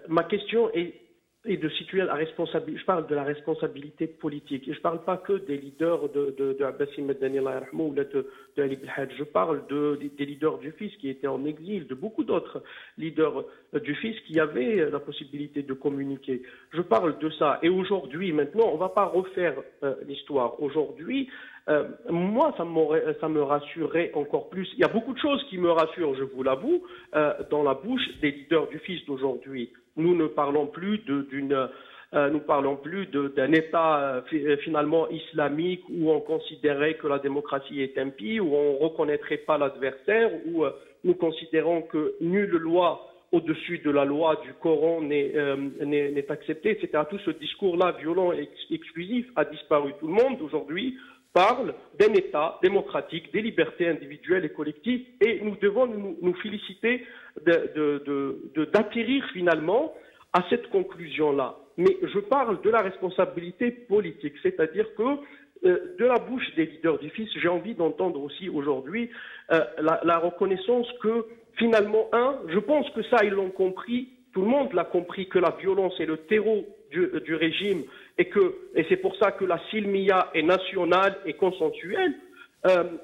Ma question est de situer la responsabilité. Je parle de la responsabilité politique. Et je ne parle pas que des leaders de Abbassi Madani ou de Ali Belhaj. Je parle des leaders du FIS qui étaient en exil, de beaucoup d'autres leaders du FIS qui avaient la possibilité de communiquer. Je parle de ça. Et aujourd'hui, maintenant, on ne va pas refaire l'histoire. Aujourd'hui, moi, ça me rassurerait encore plus. Il y a beaucoup de choses qui me rassurent, je vous l'avoue, dans la bouche des leaders du FIS d'aujourd'hui. Nous ne parlons plus d'un État finalement islamique où on considérait que la démocratie est impie, où on ne reconnaîtrait pas l'adversaire, où nous considérons que nulle loi au-dessus de la loi du Coran n'est acceptée, etc. Tout ce discours-là violent et exclusif a disparu. Tout le monde aujourd'hui parle d'un État démocratique, des libertés individuelles et collectives, et nous devons nous féliciter d'atterrir finalement à cette conclusion-là. Mais je parle de la responsabilité politique, c'est-à-dire que de la bouche des leaders du FIS, j'ai envie d'entendre aussi aujourd'hui la reconnaissance que finalement, je pense que ça, ils l'ont compris, tout le monde l'a compris, que la violence est le terreau du régime et c'est pour ça que la silmiya est nationale et consensuelle.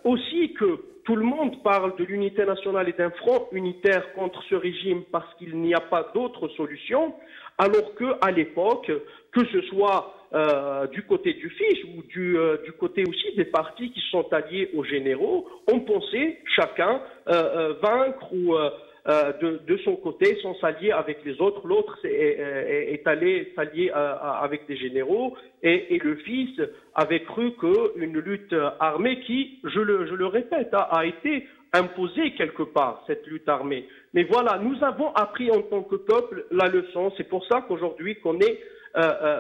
Aussi que tout le monde parle de l'unité nationale et d'un front unitaire contre ce régime parce qu'il n'y a pas d'autre solution, alors qu'à l'époque, que ce soit du côté du FIS ou du côté aussi des partis qui sont alliés aux généraux, on pensait chacun vaincre ou de son côté sans s'allier avec les autres. L'autre est allé s'allier avec des généraux et le FIS avait cru qu'une lutte armée qui, je le répète, a été imposée quelque part, cette lutte armée. Mais voilà, nous avons appris en tant que peuple la leçon. C'est pour ça qu'aujourd'hui qu'on est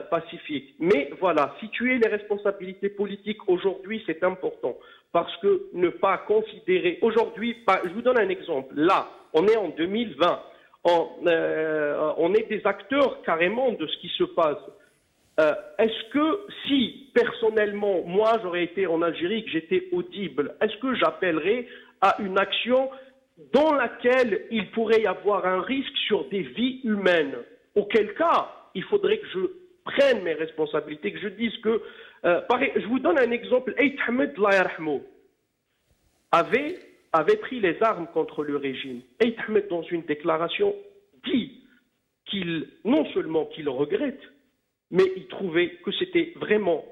pacifique. Mais voilà, situer les responsabilités politiques aujourd'hui, c'est important. Parce que ne pas considérer... Aujourd'hui, je vous donne un exemple. Là, on est en 2020. On est des acteurs carrément de ce qui se passe. Est-ce que si, personnellement, moi, j'aurais été en Algérie, que j'étais audible, est-ce que j'appellerais à une action dans laquelle il pourrait y avoir un risque sur des vies humaines? Auquel cas, il faudrait que je prenne mes responsabilités, que je dise que... je vous donne un exemple. Aït Ahmed, Allah yarhamou, avait pris les armes contre le régime. Aït Ahmed, dans une déclaration, dit non seulement qu'il regrette, mais il trouvait que c'était vraiment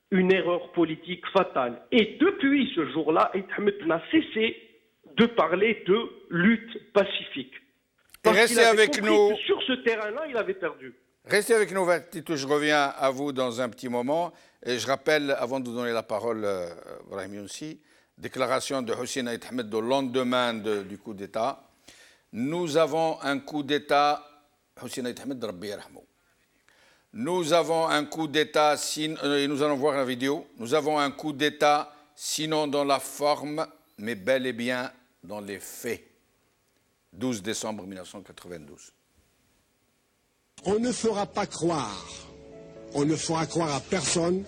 une erreur politique fatale. Et depuis ce jour-là, Aït Ahmed n'a cessé de parler de lutte pacifique. Parce restez qu'il avait avec compris nous. que sur ce terrain-là, il avait perdu. Restez avec nous, Tito, je reviens à vous dans un petit moment. Et je rappelle, avant de vous donner la parole, Brahim Younsi, déclaration de Hussein Aït Ahmed au lendemain du coup d'État. Nous avons un coup d'État, Hussein Aït Ahmed, Rabbi yarhamou. Nous avons un coup d'État, et nous allons voir la vidéo. Nous avons un coup d'État, sinon dans la forme, mais bel et bien dans les faits. 12 décembre 1992. On ne fera pas croire, on ne fera croire à personne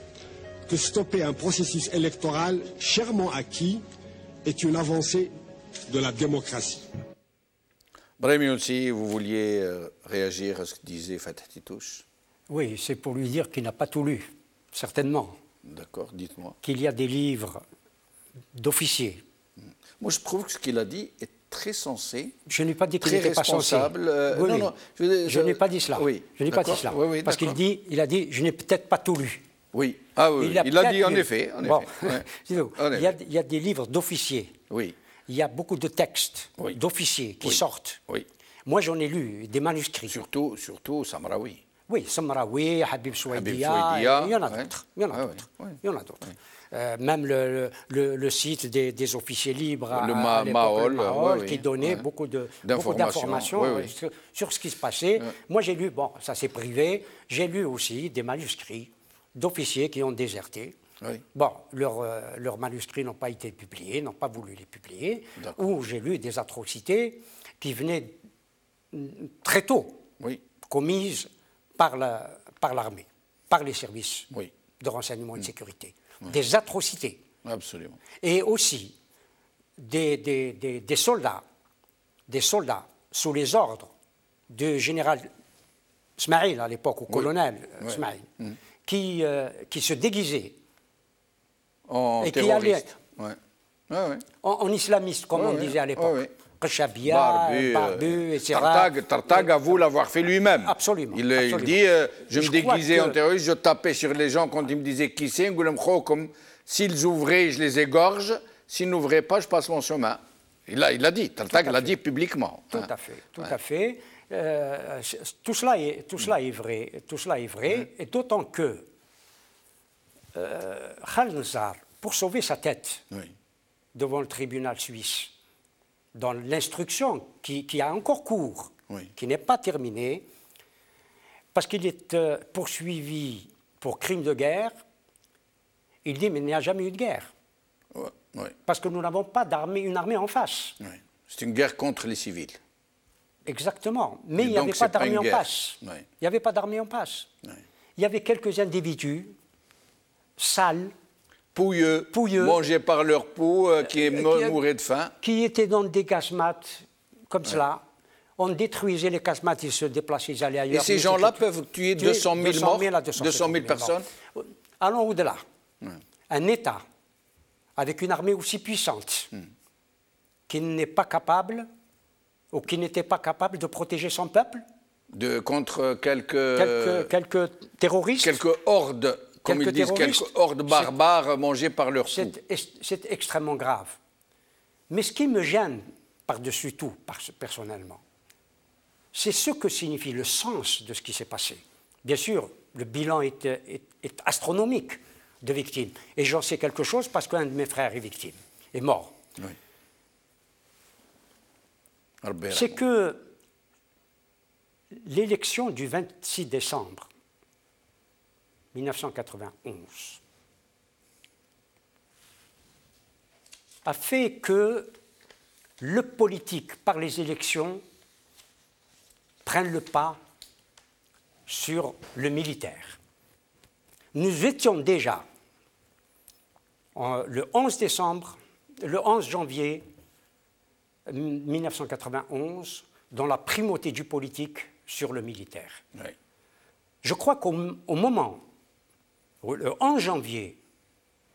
que stopper un processus électoral chèrement acquis est une avancée de la démocratie. Brahim Younsi, vous vouliez réagir à ce que disait Fatah Titouche? Oui, c'est pour lui dire qu'il n'a pas tout lu, certainement. D'accord, dites-moi. Qu'il y a des livres d'officiers. Moi, je trouve que ce qu'il a dit est très sensé. Je n'ai pas dit qu'il très n'était pas censé. responsable. Oui, non, oui. non, je n'ai pas dit cela. Oui, je n'ai pas dit cela. Oui, oui, parce qu'il a dit, je n'ai peut-être pas tout lu. Oui, ah, oui, il l'a dit en effet. En bon. effet. Ouais. Il y a des livres d'officiers. Oui. Il y a beaucoup de textes d'officiers qui sortent. Oui. Moi, j'en ai lu des manuscrits. Surtout Samraoui. Oui, Samraoui, Habib Souaidia, il y en a d'autres. Il y en a d'autres. Même le site des officiers libres le Mahol, qui donnait beaucoup d'informations sur ce qui se passait. Moi, j'ai lu, bon, ça c'est privé, j'ai lu aussi des manuscrits d'officiers qui ont déserté. Oui. Bon, leurs manuscrits n'ont pas été publiés, n'ont pas voulu les publier, où j'ai lu des atrocités qui venaient très tôt, commises par l'armée, par les services de renseignement et de sécurité. Des atrocités. Absolument. Et aussi des soldats sous les ordres du général Smaïl à l'époque, au colonel Smaïl, qui se déguisaient en et terroriste. qui allaient en islamiste, comme on disait à l'époque. Chabia, Barbu, etc. Tartag avoue l'avoir fait lui-même. Absolument. Il dit, je me déguisais en terroriste, je tapais sur les gens quand ils me disaient qui c'est, comme s'ils ouvraient, je les égorge, s'ils n'ouvraient pas, je passe mon chemin. Il l'a dit, Tartag l'a dit publiquement. Tout à fait. Tout cela est vrai, et d'autant que Khalnzar, pour sauver sa tête devant le tribunal suisse, dans l'instruction qui a encore cours, qui n'est pas terminée, parce qu'il est poursuivi pour crime de guerre, il dit mais il n'y a jamais eu de guerre. Parce que nous n'avons pas une armée en face. C'est une guerre contre les civils. Exactement, mais il n'y avait pas d'armée en face. Il n'y avait pas d'armée en face. Il y avait quelques individus sales, pouilleux, mangés par leur peau, qui mouraient de faim. Qui étaient dans des casemates, comme cela. On détruisait les casemates, ils se déplaçaient, ils allaient ailleurs. Et ces gens-là peuvent tuer 200 000 morts, 200 000 personnes. Allons au-delà. Un État, avec une armée aussi puissante, qui n'est pas capable, ou qui n'était pas capable de protéger son peuple. Contre quelques terroristes. Quelques hordes. Comme ils disent, quelques hordes barbares mangées par leur peau. C'est extrêmement grave. Mais ce qui me gêne par-dessus tout, personnellement, c'est ce que signifie le sens de ce qui s'est passé. Bien sûr, le bilan est astronomique de victimes. Et j'en sais quelque chose parce qu'un de mes frères est victime, est mort. C'est que l'élection du 26 décembre 1991 a fait que le politique, par les élections, prenne le pas sur le militaire. Nous étions déjà, le 11 janvier 1991, dans la primauté du politique sur le militaire. Oui. Je crois qu'au moment, le 11 janvier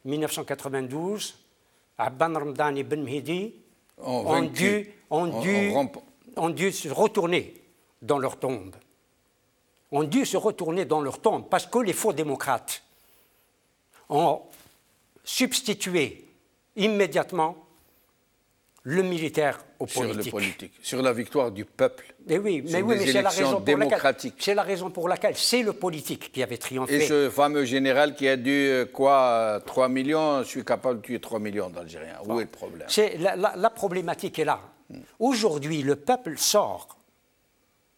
1992, Abban Ramdan et Ben Mehdi ont dû se retourner dans leur tombe. Ont dû se retourner dans leur tombe parce que les faux démocrates ont substitué immédiatement le militaire au politique. Sur le politique, sur la victoire du peuple. Mais oui, mais c'est la raison pour laquelle c'est le politique qui avait triomphé. Et ce fameux général qui a dû, 3 millions, je suis capable de tuer 3 millions d'Algériens. Où est le problème? La problématique est là. Aujourd'hui, le peuple sort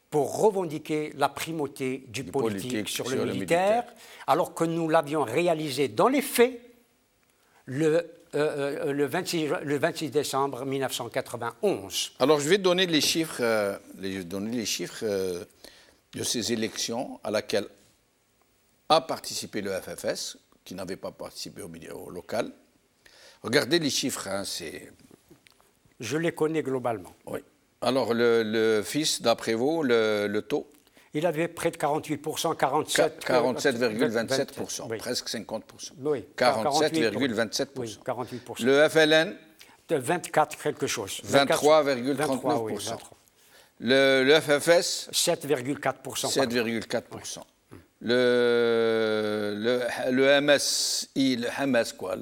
pour revendiquer la primauté du politique sur le militaire, alors que nous l'avions réalisé dans les faits le 26 décembre 1991. Alors, je vais donner les chiffres, de ces élections à laquelle a participé le FFS, qui n'avait pas participé au local. Regardez les chiffres, c'est... Je les connais globalement. Oui. Alors, le fils, d'après vous, le taux? Il avait près de 48%, 47,27%, oui. presque 50%. Oui, 47,27%. Oui, 48%. Le FLN? De 24 quelque chose. 23,39%. Oui, le FFS? 7,4%. 7,4%. Le MSI, le Hamas, quoi,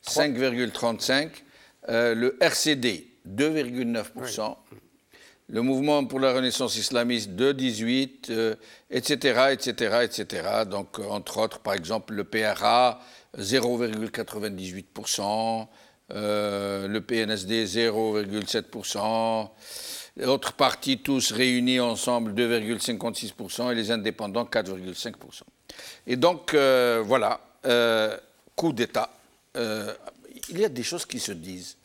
5,35%. Le RCD, 2,9%. Oui. Le mouvement pour la Renaissance islamiste, 2,18%, etc., etc., etc. Donc, entre autres, par exemple, le PRA, 0,98%, le PNSD, 0,7%, les autres partis, tous réunis ensemble, 2,56%, et les indépendants, 4,5%. Et donc, voilà, coup d'État. Il y a des choses qui se disent.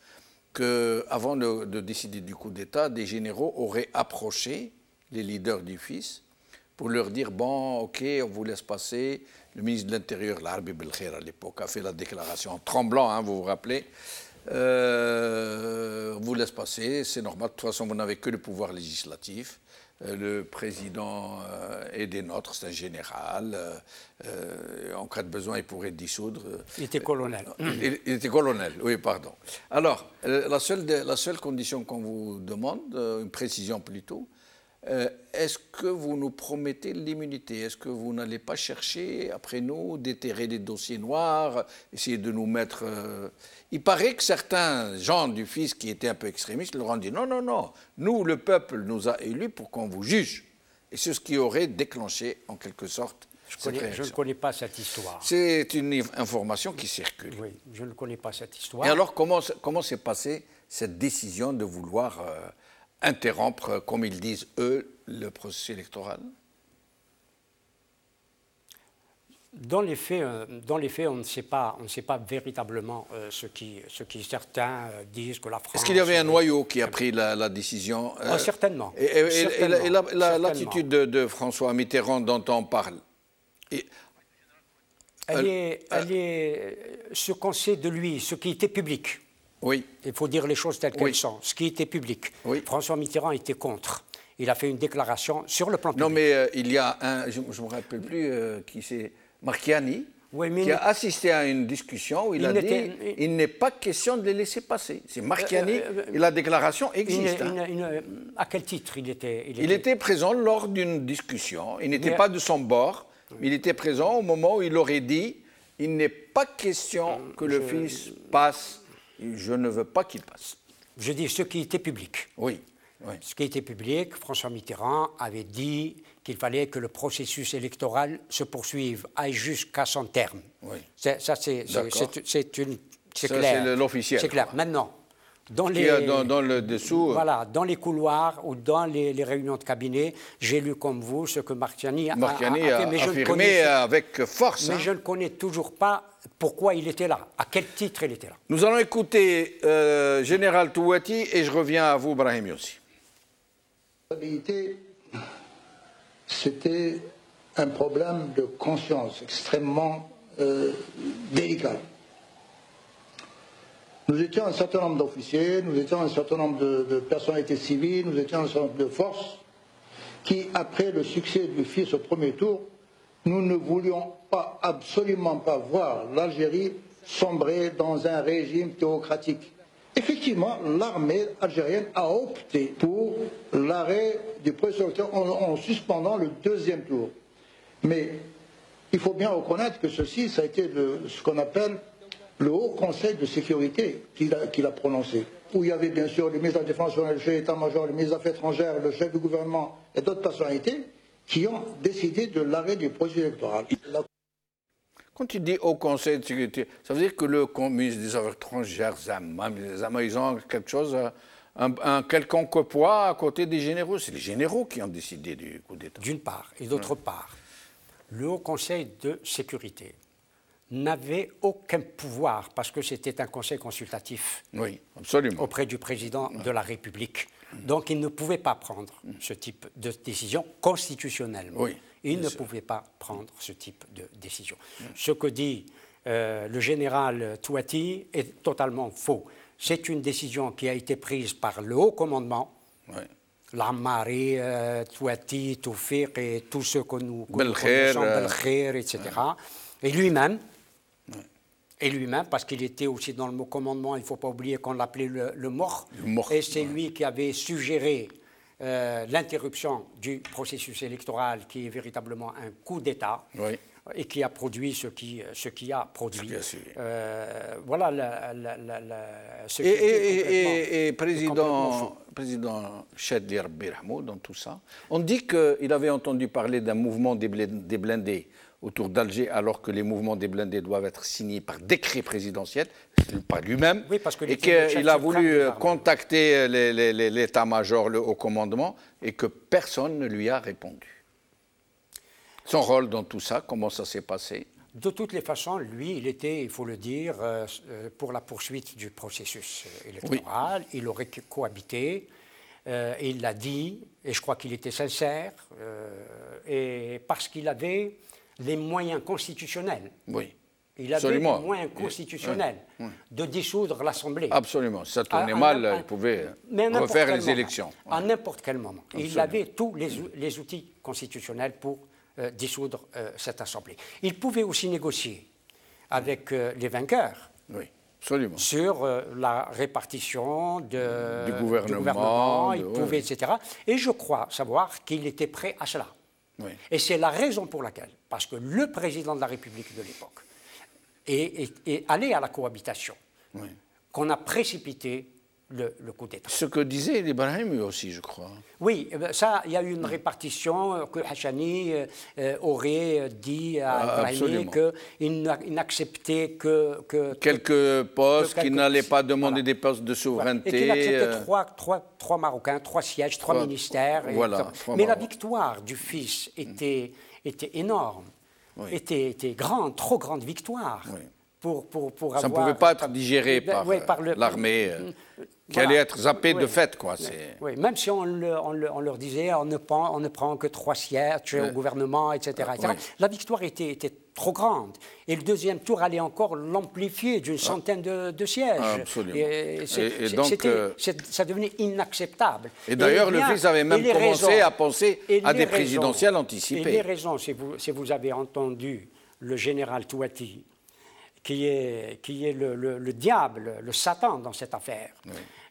Qu'avant de décider du coup d'État, des généraux auraient approché les leaders du FIS pour leur dire « Bon, ok, on vous laisse passer ». Le ministre de l'Intérieur, l'Arbi Belkhair à l'époque, a fait la déclaration en tremblant, hein, vous vous rappelez. On vous laisse passer, c'est normal, de toute façon vous n'avez que le pouvoir législatif. Le président est des nôtres, c'est un général. En cas de besoin, il pourrait dissoudre. Il était colonel. Il était colonel, oui, pardon. Alors, la seule condition qu'on vous demande, une précision plutôt, est-ce que vous nous promettez l'immunité? Est-ce que vous n'allez pas chercher, après nous, déterrer des dossiers noirs, essayer de nous mettre... Il paraît que certains gens du FIS qui étaient un peu extrémistes leur ont dit non, non, non, nous, le peuple nous a élus pour qu'on vous juge. Et c'est ce qui aurait déclenché, en quelque sorte, cette réaction. Je ne connais pas cette histoire. C'est une information qui circule. Oui, je ne connais pas cette histoire. Et alors, comment s'est passée cette décision de vouloir interrompre, comme ils disent, eux, le processus électoral? Dans les faits, on ne sait pas véritablement ce qui certains disent que la France... Est-ce qu'il y avait un noyau qui a pris la décision? Certainement. Et l'attitude de François Mitterrand dont on parle? Ce qu'on sait de lui, ce qui était public. Oui. Il faut dire les choses telles qu'elles sont. Ce qui était public. Oui. François Mitterrand était contre. Il a fait une déclaration sur le plan public. Non, mais il y a un, je ne me rappelle plus qui c'est, Marchiani, qui a assisté à une discussion où il a dit il n'est pas question de les laisser passer. C'est Marchiani et la déclaration existe. À quel titre il était présent lors d'une discussion. Il n'était pas de son bord, mais il était présent au moment où il aurait dit il n'est pas question que le fils passe. Je ne veux pas qu'il passe. Je dis ce qui était public. Oui. Oui. Ce qui était public, François Mitterrand avait dit qu'il fallait que le processus électoral se poursuive, aille jusqu'à son terme. Oui. C'est clair. C'est l'officiel. C'est clair. Maintenant, dans le dessous. Voilà, dans les couloirs ou dans les réunions de cabinet, j'ai lu comme vous ce que Marchiani a fait, mais affirmé avec force. Mais je ne connais toujours pas pourquoi il était là, à quel titre il était là. Nous allons écouter Général Touati et je reviens à vous, Brahim Yossi. En réalité, c'était un problème de conscience extrêmement délicat. Nous étions un certain nombre d'officiers, nous étions un certain nombre de personnalités civiles, nous étions un certain nombre de forces qui, après le succès du fils au premier tour, nous ne voulions pas, absolument pas voir l'Algérie sombrer dans un régime théocratique. Effectivement, l'armée algérienne a opté pour l'arrêt du premier tour en suspendant le deuxième tour. Mais il faut bien reconnaître que ceci, ça a été ce qu'on appelle le Haut Conseil de sécurité qui l'a prononcé, où il y avait bien sûr le ministre de la Défense, le chef d'état-major, le ministre des Affaires étrangères, le chef du gouvernement et d'autres personnalités qui ont décidé de l'arrêt du processus électoral. Quand tu dis Haut Conseil de sécurité, ça veut dire que le ministre des Affaires étrangères, ils ont quelque chose, un quelconque poids à côté des généraux. C'est les généraux qui ont décidé du coup d'État. D'une part. Et d'autre part, le Haut Conseil de sécurité n'avait aucun pouvoir, parce que c'était un conseil consultatif auprès du président de la République. Donc il ne pouvait pas prendre ce type de décision constitutionnellement. Il ne pouvait pas prendre ce type de décision. Ce que dit le général Touati est totalement faux. C'est une décision qui a été prise par le haut commandement, L'Ammari, Touati, Toufiq et tous ceux que nous connaissons, Belkher, etc. Et lui-même, parce qu'il était aussi dans le commandement, il ne faut pas oublier qu'on l'appelait le MOR, et c'est lui qui avait suggéré l'interruption du processus électoral, qui est véritablement un coup d'État, et qui a produit ce qui a produit. Voilà ce qui et président Chadli Rabbi Rahmou, dans tout ça, on dit qu'il avait entendu parler d'un mouvement des blindés autour d'Alger, alors que les mouvements des blindés doivent être signés par décret présidentiel, par lui-même, et qu'il a voulu contacter l'état-major, le haut commandement, et que personne ne lui a répondu. Son rôle dans tout ça, comment ça s'est passé? De toutes les façons, lui, il était, il faut le dire, pour la poursuite du processus électoral. Il aurait cohabité, et il l'a dit, et je crois qu'il était sincère, et parce qu'il avait les moyens constitutionnels. Il avait les moyens constitutionnels de dissoudre l'Assemblée. Absolument. Si ça tournait mal, il pouvait refaire les élections. À n'importe quel moment. Il avait tous les outils constitutionnels pour dissoudre cette Assemblée. Il pouvait aussi négocier avec les vainqueurs sur la répartition du gouvernement. Il pouvait, etc. Et je crois savoir qu'il était prêt à cela. Et c'est la raison pour laquelle, parce que le président de la République de l'époque est allé à la cohabitation, qu'on a précipité le coup d'État. Ce que disait Ibrahim aussi, je crois. Oui, ça, il y a eu une répartition que Hachani aurait dit à Ibrahim qu'il n'acceptait que quelques postes, qu'il n'allait pas demander des postes de souveraineté. Et qu'il acceptait trois Marocains, 3 sièges, 3 ministères. Mais la victoire du fils était énorme, était grande, trop grande victoire. Pour ça ne pouvait pas être digéré par l'armée qui allait être zappée de fait. Même si on leur disait on ne prend que 3 sièges au gouvernement, etc. La victoire était trop grande. Et le deuxième tour allait encore l'amplifier d'une centaine de sièges. Absolument. Et donc, ça devenait inacceptable. Et d'ailleurs, le fils avait même commencé à penser à des présidentielles anticipées. Et les raisons, si vous avez entendu le général Touati, qui est le diable, le Satan dans cette affaire.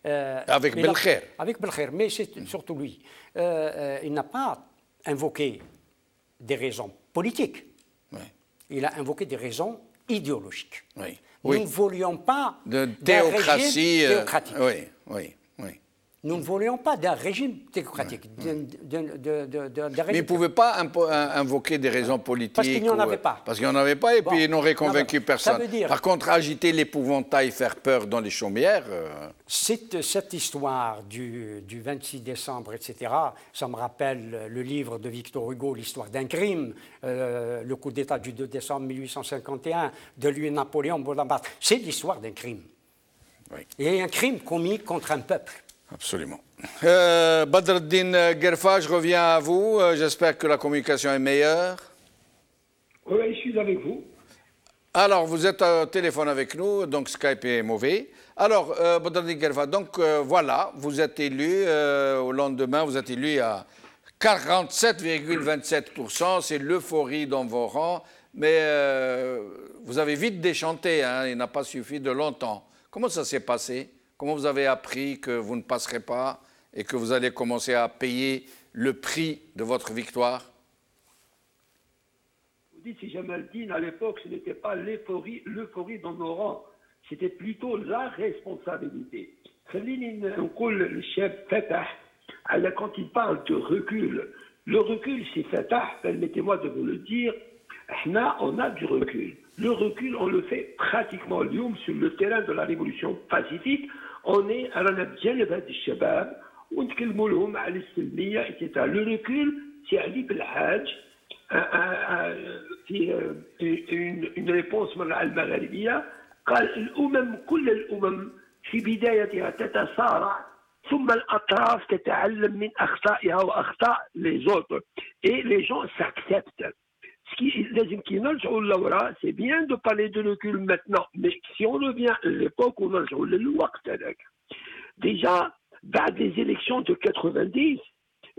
Avec Belkher. Avec Belkher, mais c'est surtout lui. Il n'a pas invoqué des raisons politiques. Il a invoqué des raisons idéologiques. Nous ne voulions pas de théocratie. Théocratique. Nous ne voulions pas d'un régime théocratique. Mais ils ne pouvaient pas invoquer des raisons politiques. Parce qu'il n'y en avait pas. Parce qu'il n'y en avait pas et puis ils n'auraient convaincu personne. Ça veut dire... Par contre, agiter l'épouvantail, faire peur dans les chaumières... Cette histoire du 26 décembre, etc., ça me rappelle le livre de Victor Hugo, L'histoire d'un crime, le coup d'État du 2 décembre 1851, de Louis-Napoléon Bonaparte. C'est l'histoire d'un crime. Oui. Et un crime commis contre un peuple. Absolument. Badr el-Din Guerfa, je reviens à vous. J'espère que la communication est meilleure. Oui, je suis avec vous. Alors, vous êtes au téléphone avec nous, donc Skype est mauvais. Alors, Badr el-Din Guerfa, donc voilà, vous êtes élu, au lendemain, vous êtes élu à 47,27%. C'est l'euphorie dans vos rangs, mais vous avez vite déchanté, hein, il n'a pas suffi de longtemps. Comment ça s'est passé ? Comment vous avez appris que vous ne passerez pas et que vous allez commencer à payer le prix de votre victoire? Vous dites, si Jamaldine, à l'époque, ce n'était pas l'euphorie dans nos rangs, c'était plutôt la responsabilité. Quand il parle de recul, le recul, c'est Fatah, permettez-moi de vous le dire, on a du recul. Le recul, on le fait pratiquement sur le terrain de la révolution pacifique. On est à la Nabdjelba du Shabab, on ونتكلموا على السلمية etc. Le recul, c'est Ali Belhaj, une réponse من المغاربية قال الأمم كل الأمم في بدايتها تتصارع ثم الأطراف تتعلم من أخطائها وأخطاء les autres et les gens s'acceptent. C'est bien de parler de recul maintenant, mais si on revient à l'époque où on a déjà, dans les élections de 90,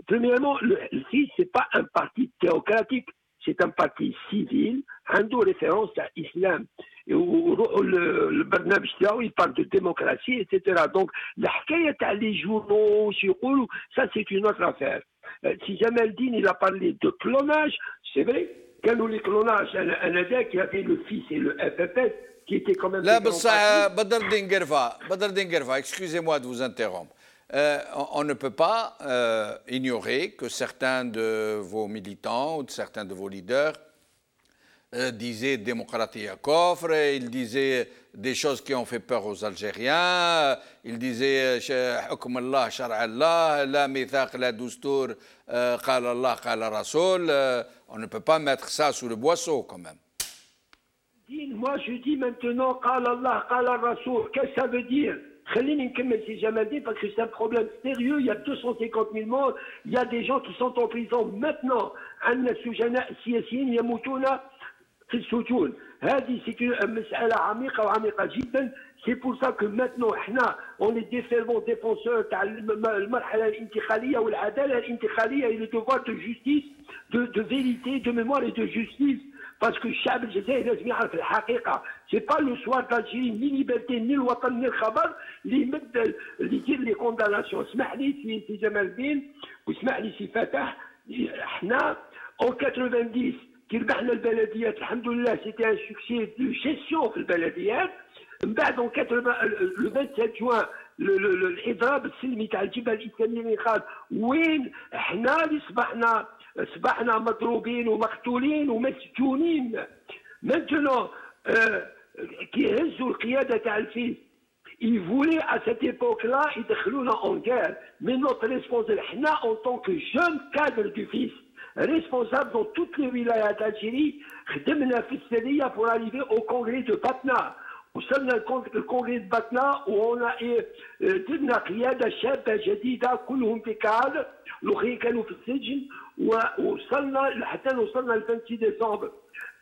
premièrement, le FI, ce n'est pas un parti théocratique, c'est un parti civil, عنده référence à l'islam. Le Barnabé, il parle de démocratie, etc. Donc, la حكاية تاع les journaux, ça c'est une autre affaire. Si Jamaldine, il a parlé de clonage, c'est vrai. Quand les clonages, il y avait le fils et le FFS qui étaient quand même... Là, Badr el-Din Guerfa, excusez-moi de vous interrompre. On ne peut pas ignorer que certains de vos militants ou de certains de vos leaders disaient démocratie à coffre, ils disaient des choses qui ont fait peur aux Algériens, ils disaient حكم الله شرع الله لا ميثاق لا دستور قال الله قال رسول. On ne peut pas mettre ça sous le boisseau quand même. Moi je dis maintenant قال الله قال الرسول. Qu'est-ce que ça veut dire? خليني نكمل سي جمال parce que c'est un problème sérieux. Il y a 250 000 morts. Il y a des gens qui sont en prison maintenant. عندنا سجناء سياسيين يموتون في السجون. هذه c'est une مسألة عميقة وعميقة جدا. C'est pour ça que maintenant on est des fervents défenseurs تاع المرحلة الانتقالية والعدالة الانتقالية et le devoir de justice, de vérité, de mémoire et de justice. Parce que الشعب الجزائري لازم يعرف الحقيقة. C'est pas le soir d'Algérie ni liberté ni الوطن ni الخبر اللي يمد اللي يدير لي كونداناسيون. اسمح لي سي جمال الدين واسمح لي سي فتح. احنا en 90 كي ربحنا البلديات الحمد لله سيتي ان سوكسي دو جيستيون في البلديات. من بعد en 27 جوان الاضراب السلمي تاع الجبهه الاسلاميه الانقاذ وين احنا اللي صبحنا مضروبين ومقتولين ومسجونين. maintenant كي هزوا القياده تاع الفيس ils voulaient à cette époque-là يدخلونا en guerre. mais notre responsable احنا en tant que jeune cadre du FIS responsable dans toutes les wilayas d'Algérie خدمنا في السريه pour arriver au congrès de Batna. وصلنا الكونغري de Batna où on a درنا قياده شابه جديده كلهم تكال الاخرين كانوا في السجن ووصلنا حتى وصلنا ل 26 ديسمبر.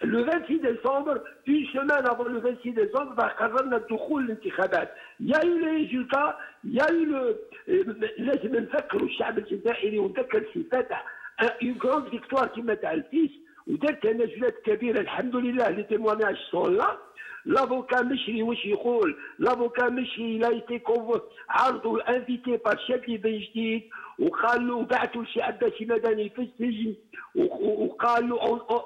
Le 26 décembre, une semaine avant le 26 décembre, قررنا الدخول للانتخابات. Il y a eu les résultats, il y a eu لازم نفكروا الشعب الجزائري ونذكر سي فتح une grande victoire كما تاع الفيس ودارت تنازلات كبيره الحمد لله. les témoignages sont là. L'avocat Mishri واش يقول l'avocat Mishri il a été عرضوا invité par شادلي بن جديد وقال له بعثوا لشي عباسي مدني في السجن وقال له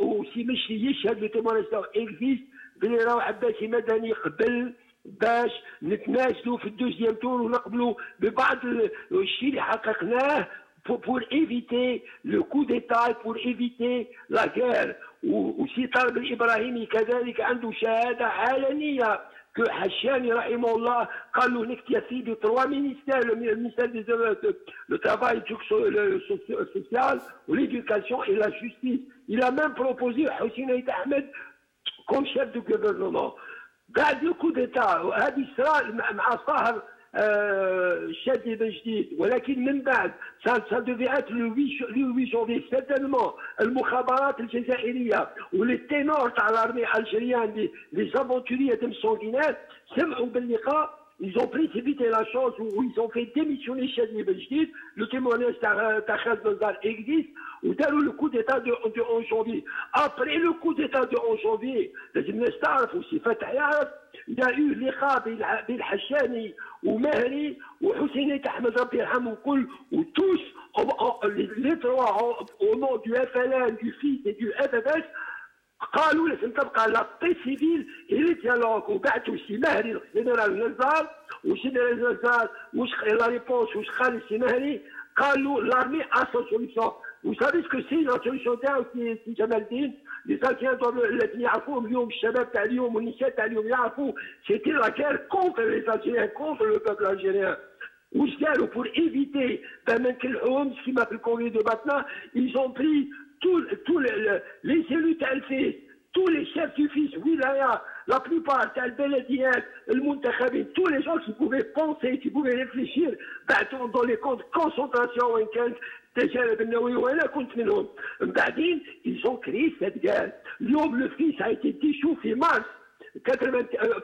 وسي مشري يشهد لو témoignage تاعو اكزيست بلي راهو عباسي مدني قبل باش نتنازلوا في الدوزيام تور ونقبلوا ببعض الشيء اللي حققناه pour éviter le coup d'État et pour éviter la guerre. وسي طالب الإبراهيمي كذلك عنده شهادة علنية كحشاني رحمه الله قال له نكت يا سيدي 3 ministères, le ministère du travail, le social, l'éducation et la justice. Il a même proposé Hussein Aït Ahmed comme chef de gouvernement. بعد le coup d'État هذه صراع مع صهر شادي بن جديد ولكن من بعد ça devait être le 8 janvier certainement المخابرات الجزائريه ولي ténors تاع الارمي الجيريان les aventuriers de sanguinaires سمعوا باللقاء. Ils ont précipité la chose où ils ont fait démissionner Chadli Ben Jdid. Le témoignage d'Achaz Benzal existe. Ou le coup d'État de 11 janvier. Après le coup d'État de 11 janvier, il y a eu l'Iqa Bil Hachani ou Mehri ou Hussein Aït Ahmed Rabbi Yarhamou Koul, où tous, les trois, au nom du FLN, du FIS et du FFS, قالوا لازم تبقى لا بي سيفيل اللي ديالوغ. وبعثوا سي مهري الجنرال نزار وجنرال نزار واش لا ريبونس واش قال سي مهري قالوا لارمي ا سون سوليسيون. وسافي سكو سي لا سوليسيون تاعو سي جمال الدين لي زالكيان الذين يعرفوهم اليوم الشباب تاع اليوم والنساء تاع اليوم يعرفوا سيتي لا كير كونتر لي الجيريان كونتر لو بوبل الجيريان. واش داروا pour éviter ما نكلحوهمش كيما في الكونغري دو باتنا. ils ont pris tous les élus Talfis, tous les chefs du FIS, Wilaya, la plupart, Talbelediyat, le Muntakhabin, tous les gens qui pouvaient penser, qui pouvaient réfléchir, dans les camps de concentration, ils ont créé cette guerre. L'homme, le FIS a été dissous en mars.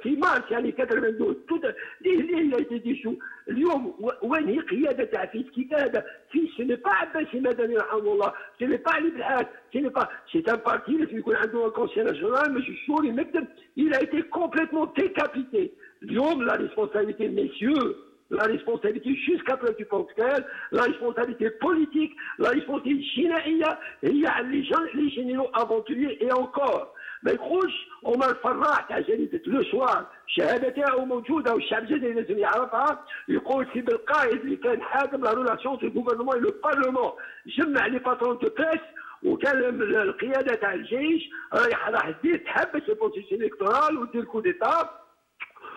في مارس يعني 92 اللي يديشوا اليوم وين هي قياده تاع فيس كذا فيس سي با عباسي مدني رحمه الله سي با علي بالحاج سي با سي ان بارتي لازم يكون عنده كونسيل ناسيونال ماشي الشوري مكتب. il a été complètement décapité. اليوم la responsabilité messieurs, la responsabilité jusqu'à preuve du contraire, la responsabilité politique, la responsabilité جنائيه هي على les généraux aventuriers. Et encore ما يخرج عمر الفراح تاع جريده لو سوار الشهاده تاعو موجوده والشعب الجزائري لازم يعرفها. يقول سي بالقائد اللي كان حاكم لا ريلاسيون دو غوفرنمون لو بارلمون جمع لي باترون دو بريس وكان القياده تاع الجيش راح دير تحبس البروسيس الكتورال ودير كو ديتا.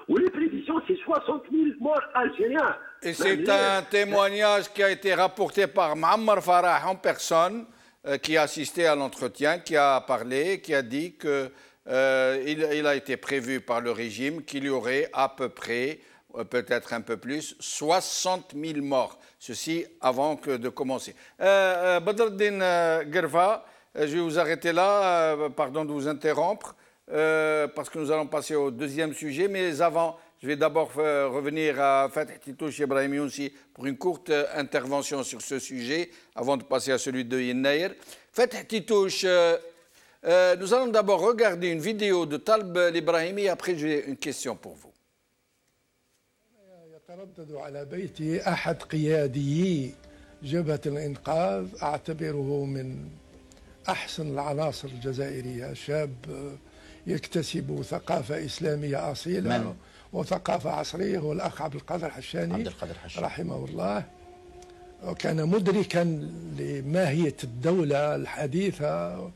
ولي بريفيسيون سي 60 000 morts algériens. Et c'est un témoignage qui a été rapporté par Mouammar Farah en personne, qui a assisté à l'entretien, qui a parlé, qui a dit qu'il a été prévu par le régime qu'il y aurait à peu près, peut-être un peu plus, 60 000 morts. Ceci avant de commencer. Badreddine Guerfa, je vais vous arrêter là, pardon de vous interrompre, parce que nous allons passer au deuxième sujet, mais avant, je vais d'abord revenir à Fatih Titouche et Ibrahim Younsi pour une courte intervention sur ce sujet, avant de passer à celui de Yennayer. Fatih Titouche, nous allons d'abord regarder une vidéo de Talb l'Ibrahimi, et après j'ai une question pour vous. يتردد على بيتي أحد قياديي جبهة الإنقاذ، أعتبره من أحسن العناصر الجزائرية، شاب يكتسب ثقافة إسلامية أصيلة وثقافة عصرية. هو الأخ عبد القادر حشاني رحمه الله، وكان مدركا لماهية الدولة الحديثة.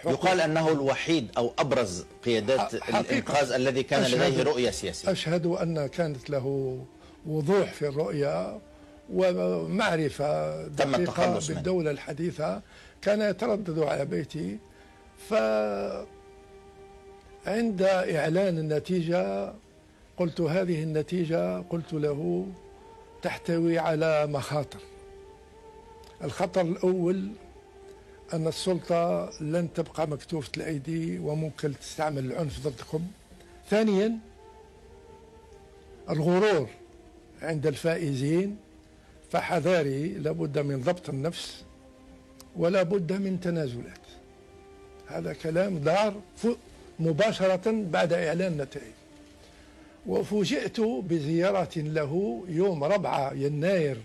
يقال أنه الوحيد أو أبرز قيادات الإنقاذ الذي كان لديه رؤية سياسية. أشهد أن كانت له وضوح في الرؤية ومعرفة دقيقة بالدولة الحديثة. كان يتردد على بيتي، فعند إعلان النتيجة قلت هذه النتيجة، قلت له تحتوي على مخاطر. الخطر الأول أن السلطة لن تبقى مكتوفة الأيدي وممكن تستعمل العنف ضدكم. ثانيا الغرور عند الفائزين، فحذاري لابد من ضبط النفس ولا بد من تنازلات. هذا كلام دار مباشرة بعد إعلان النتائج. وفوجئت بزيارة له يوم 4 يناير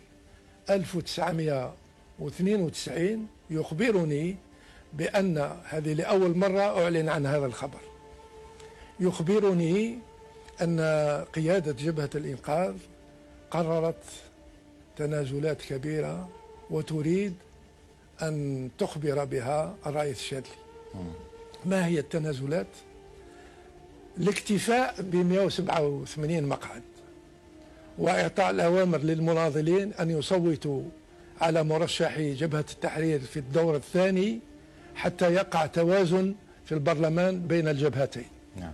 1992 يخبرني بأن هذه لأول مرة أعلن عن هذا الخبر. يخبرني أن قيادة جبهة الإنقاذ قررت تنازلات كبيرة وتريد أن تخبر بها الرئيس الشاذلي. ما هي التنازلات؟ الاكتفاء ب 187 مقعد، وإعطاء الأوامر للمناضلين أن يصوتوا على مرشحي جبهة التحرير في الدور الثاني حتى يقع توازن في البرلمان بين الجبهتين. نعم.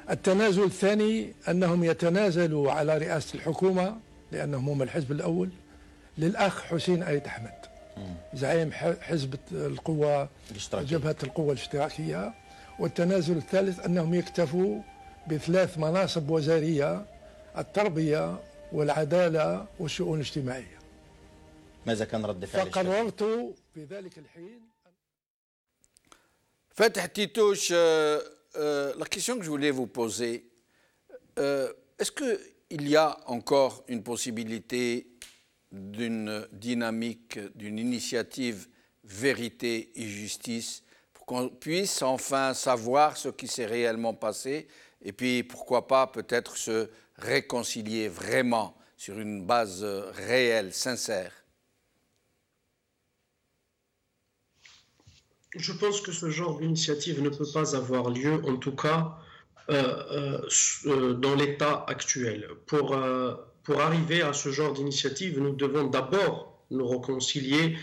التنازل الثاني أنهم يتنازلوا على رئاسة الحكومة لأنهم هم الحزب الأول للأخ حسين آيت أحمد زعيم حزب القوة جبهة القوة الاشتراكية. والتنازل الثالث أنهم يكتفوا ب3 مناصب وزارية: التربية والعدالة والشؤون الاجتماعية. ماذا كان رد فعل فقررت في ذلك الحين. Fatih Titouche, la question que je voulais vous poser, est-ce qu'il y a encore une possibilité d'une dynamique, d'une initiative vérité et justice pour qu'on puisse enfin savoir ce qui s'est réellement passé et puis pourquoi pas peut-être se réconcilier vraiment sur une base réelle, sincère? Je pense que ce genre d'initiative ne peut pas avoir lieu, en tout cas dans l'état actuel. Pour arriver à ce genre d'initiative, nous devons d'abord nous réconcilier,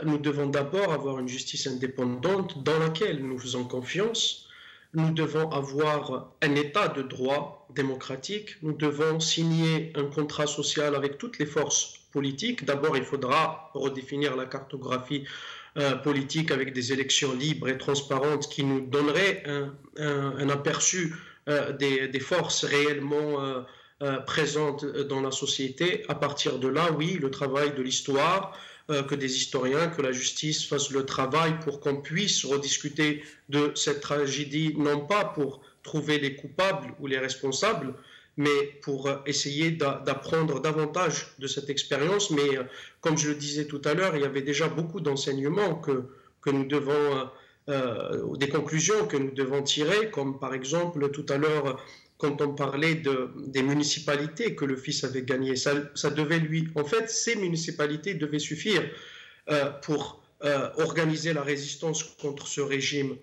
nous devons d'abord avoir une justice indépendante dans laquelle nous faisons confiance. Nous devons avoir un état de droit démocratique. Nous devons signer un contrat social avec toutes les forces politiques. D'abord, il faudra redéfinir la cartographie politique avec des élections libres et transparentes qui nous donneraient un aperçu des forces réellement présentes dans la société. À partir de là, oui, le travail de l'histoire, que des historiens, que la justice fasse le travail pour qu'on puisse rediscuter de cette tragédie, non pas pour trouver les coupables ou les responsables, mais pour essayer d'apprendre davantage de cette expérience. Mais comme je le disais tout à l'heure, il y avait déjà beaucoup d'enseignements que nous devons, des conclusions que nous devons tirer, comme par exemple tout à l'heure, quand on parlait des municipalités que le fils avait gagnées, ça devait lui... En fait, ces municipalités devaient suffire pour organiser la résistance contre ce régime.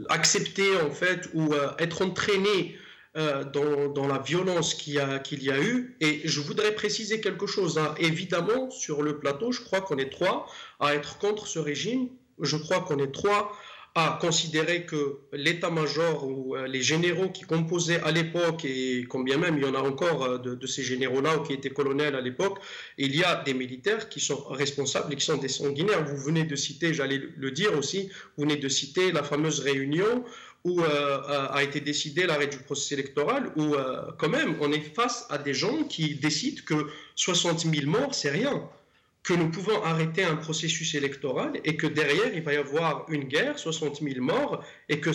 Accepter en fait ou être entraîné dans la violence qu'il y a eu. Et je voudrais préciser quelque chose, hein. Évidemment, sur le plateau, je crois qu'on est 3 à être contre ce régime. Je crois qu'on est 3 à considérer que l'état-major ou les généraux qui composaient à l'époque, et combien même il y en a encore de ces généraux-là ou qui étaient colonels à l'époque, il y a des militaires qui sont responsables et qui sont des sanguinaires. Vous venez de citer, j'allais le dire aussi, vous venez de citer la fameuse réunion où a été décidé l'arrêt du processus électoral, où quand même on est face à des gens qui décident que 60 000 morts, c'est rien, que nous pouvons arrêter un processus électoral et que derrière il va y avoir une guerre, 60 000 morts, et que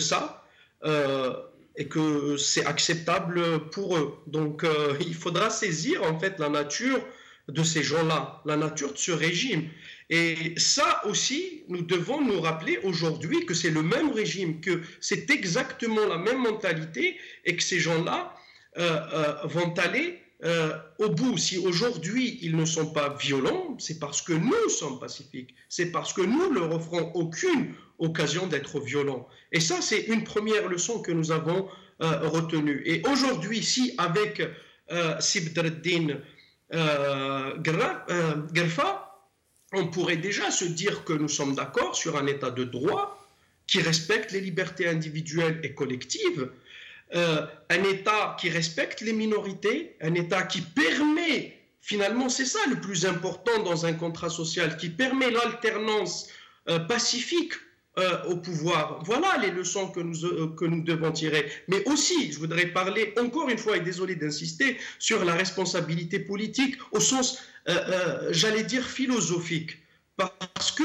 c'est acceptable pour eux. Donc il faudra saisir en fait la nature de ces gens-là, la nature de ce régime. Et ça aussi, nous devons nous rappeler aujourd'hui que c'est le même régime, que c'est exactement la même mentalité et que ces gens-là vont aller au bout. Si aujourd'hui ils ne sont pas violents, c'est parce que nous sommes pacifiques, c'est parce que nous leur offrons aucune occasion d'être violents. Et ça, c'est une première leçon que nous avons retenue. Et aujourd'hui, si avec Sibdreddin Gerfa, on pourrait déjà se dire que nous sommes d'accord sur un état de droit qui respecte les libertés individuelles et collectives, un État qui respecte les minorités, un État qui permet, finalement c'est ça le plus important dans un contrat social, qui permet l'alternance pacifique au pouvoir. Voilà les leçons que nous devons tirer. Mais aussi, je voudrais parler encore une fois, et désolé d'insister, sur la responsabilité politique au sens, j'allais dire, philosophique. Parce que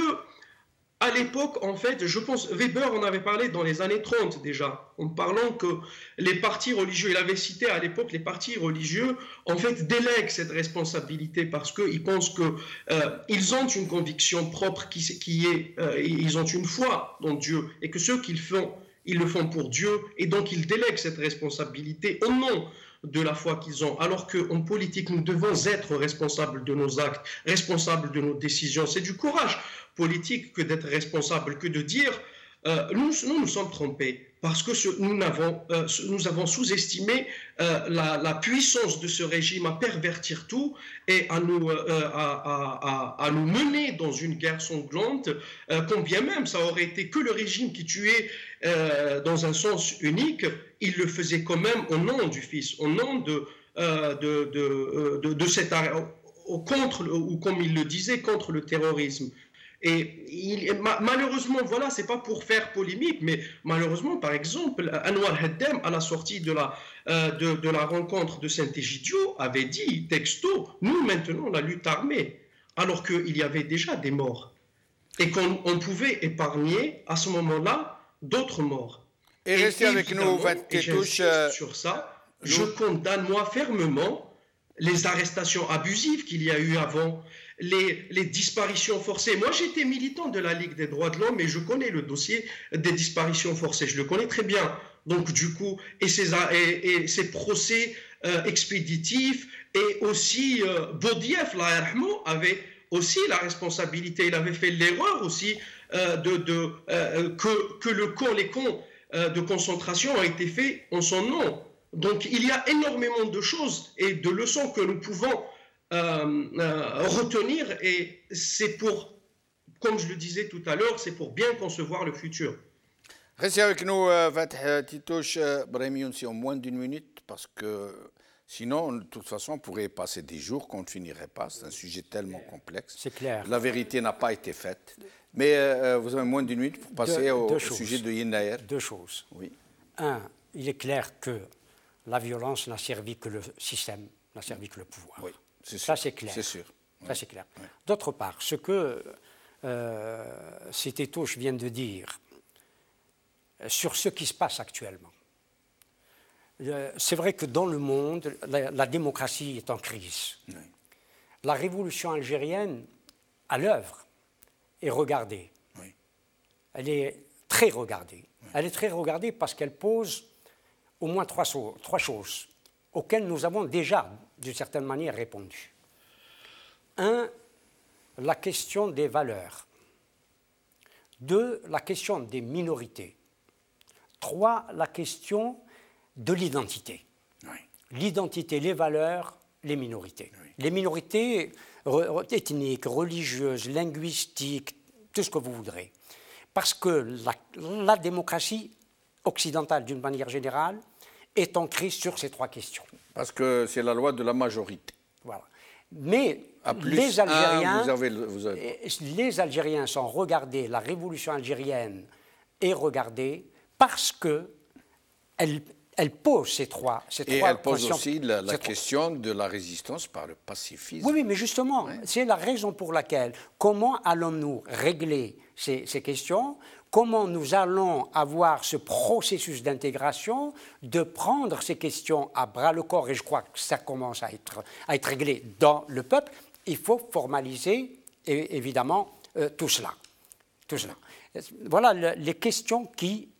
à l'époque, en fait, je pense, Weber en avait parlé dans les années 30 déjà, en parlant que les partis religieux, il avait cité à l'époque les partis religieux, en fait, délèguent cette responsabilité parce qu'ils pensent qu'ils ont une conviction propre qui est, ils ont une foi dans Dieu, et que ce qu'ils font, ils le font pour Dieu, et donc ils délèguent cette responsabilité au nom de la foi qu'ils ont, alors qu'en politique, nous devons être responsables de nos actes, responsables de nos décisions. C'est du courage politique que d'être responsable, que de dire nous sommes trompés parce que nous avons sous-estimé la puissance de ce régime à pervertir tout et à nous mener dans une guerre sanglante, quand bien même ça aurait été que le régime qui tuait dans un sens unique, il le faisait quand même au nom du Fils, au nom de cette contre, ou comme il le disait, contre le terrorisme. Et malheureusement, voilà, c'est pas pour faire polémique, mais malheureusement, par exemple, Anwar Haddam, à la sortie de la rencontre de Saint-Égidio, avait dit, texto, nous maintenons la lutte armée, alors qu'il y avait déjà des morts. Et qu'on pouvait épargner, à ce moment-là, d'autres morts. Et restez avec nous, sur ça, je condamne, moi, fermement les arrestations abusives qu'il y a eu avant, les disparitions forcées. Moi, j'étais militant de la Ligue des droits de l'homme et je connais le dossier des disparitions forcées. Je le connais très bien. Donc, du coup, et ces procès expéditifs, et aussi Boudiaf, avait aussi la responsabilité. Il avait fait l'erreur aussi que les camps de concentration ont été faits en son nom. Donc, il y a énormément de choses et de leçons que nous pouvons retenir, et c'est pour, comme je le disais tout à l'heure, c'est pour bien concevoir le futur. Restez avec nous, Fatih Titouche, Brahim Younsi, en moins d'une minute, parce que sinon, de toute façon, on pourrait passer des jours qu'on ne finirait pas. C'est un sujet tellement complexe. C'est clair. La vérité n'a pas été faite. Mais vous avez moins d'une minute pour passer au sujet de Yennaer. Deux choses. Oui. Un, il est clair que la violence n'a servi que le système, n'a servi que le pouvoir. Oui. Ça, c'est clair. C'est sûr. Ça, c'est clair. Oui. D'autre part, ce que Titouche vient de dire sur ce qui se passe actuellement, c'est vrai que dans le monde, la démocratie est en crise. Oui. La révolution algérienne, à l'œuvre, est regardée. Oui. Elle est très regardée. Oui. Elle est très regardée parce qu'elle pose au moins trois choses auxquelles nous avons déjà, d'une certaine manière, répondu. Un, la question des valeurs. Deux, la question des minorités. Trois, la question de l'identité. Oui. L'identité, les valeurs, les minorités. Oui. Les minorités ethniques, religieuses, linguistiques, tout ce que vous voudrez. Parce que la démocratie occidentale, d'une manière générale, est en crise sur ces trois questions. Parce que c'est la loi de la majorité. Voilà. Mais les Algériens, les Algériens sont regardés, la révolution algérienne est regardée parce qu'elle pose ces trois Et elle pose aussi la question de la résistance par le pacifisme. Oui, mais justement, c'est la raison pour laquelle, comment allons-nous régler ces questions ? Comment nous allons avoir ce processus d'intégration, de prendre ces questions à bras-le-corps, et je crois que ça commence à être réglé dans le peuple. Il faut formaliser, évidemment, tout cela. Voilà les questions qui,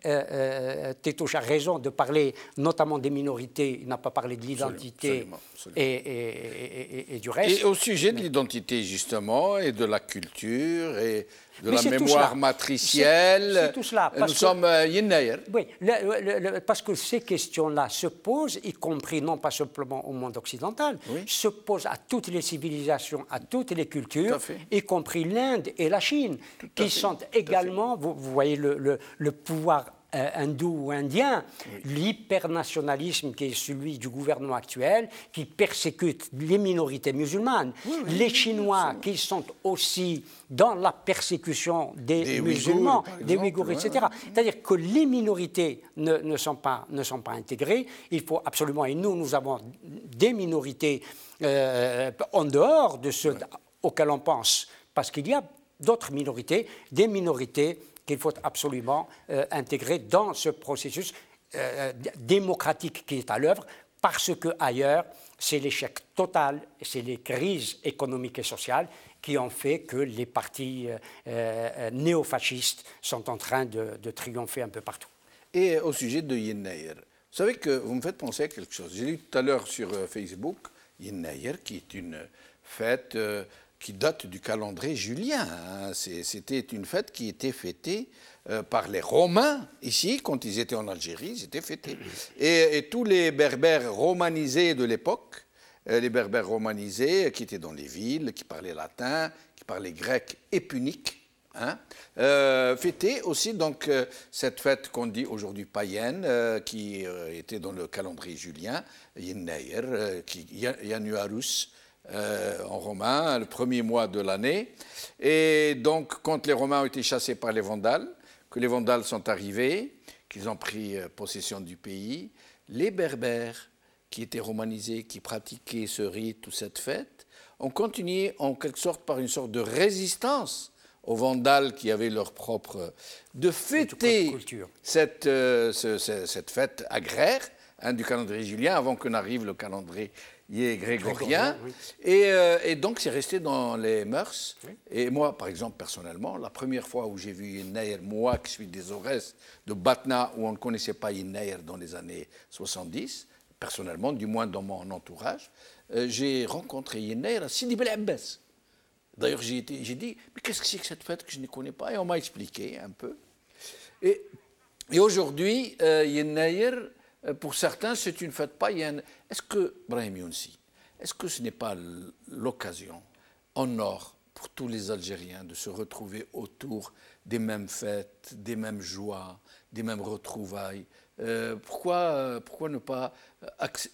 Titouche a raison de parler notamment des minorités, il n'a pas parlé de l'identité et du reste. Et au sujet de l'identité, justement, et de la culture, et de la mémoire matricielle, c'est tout cela, nous sommes Yennaer. Oui, parce que ces questions-là se posent, y compris non pas simplement au monde occidental, se posent à toutes les civilisations, à toutes les cultures, y compris l'Inde et la Chine, qui sont également, vous voyez le pouvoir hindou ou indien, l'hypernationalisme qui est celui du gouvernement actuel, qui persécute les minorités musulmanes, les Chinois qui sont aussi dans la persécution des musulmans, des Ouïghours, etc. C'est-à-dire que les minorités ne sont pas intégrées. Il faut absolument, et nous avons des minorités en dehors de ceux auxquels on pense, parce qu'il y a d'autres minorités, des minorités qu'il faut absolument intégrer dans ce processus démocratique qui est à l'œuvre, parce qu'ailleurs, c'est l'échec total, c'est les crises économiques et sociales qui ont fait que les partis néofascistes sont en train de triompher un peu partout. Et au sujet de Yennayer, vous savez que vous me faites penser à quelque chose. J'ai lu tout à l'heure sur Facebook Yennayer, qui est une fête qui date du calendrier julien. Hein. C'était une fête qui était fêtée par les Romains, ici, quand ils étaient en Algérie, ils étaient fêtés. Et tous les berbères romanisés de l'époque, les berbères romanisés qui étaient dans les villes, qui parlaient latin, qui parlaient grec et punique, hein, fêtaient aussi donc, cette fête qu'on dit aujourd'hui païenne, qui était dans le calendrier julien, Yennayer, Januarus, en romain, le premier mois de l'année. Et donc, quand les Romains ont été chassés par les Vandales, que les Vandales sont arrivés, qu'ils ont pris possession du pays, les Berbères, qui étaient romanisés, qui pratiquaient ce rite ou cette fête, ont continué en quelque sorte par une sorte de résistance aux Vandales qui avaient leur propre... de fêter cette fête agraire, hein, du calendrier julien, avant que n'arrive le calendrier grégorien. Oui. Et donc, c'est resté dans les mœurs. Oui. Et moi, par exemple, personnellement, la première fois où j'ai vu Yennayer, moi qui suis des Aurès de Batna, où on ne connaissait pas Yennayer dans les années 70, personnellement, du moins dans mon entourage, j'ai rencontré Yennayer à Sidi Bel Abbas. D'ailleurs, j'ai dit, mais qu'est-ce que c'est que cette fête que je ne connais pas? Et on m'a expliqué un peu. Et aujourd'hui, Yennayer, pour certains, c'est une fête païenne. Est-ce que, Brahim Younsi, est-ce que ce n'est pas l'occasion en or pour tous les Algériens de se retrouver autour des mêmes fêtes, des mêmes joies, des mêmes retrouvailles? Pourquoi ne pas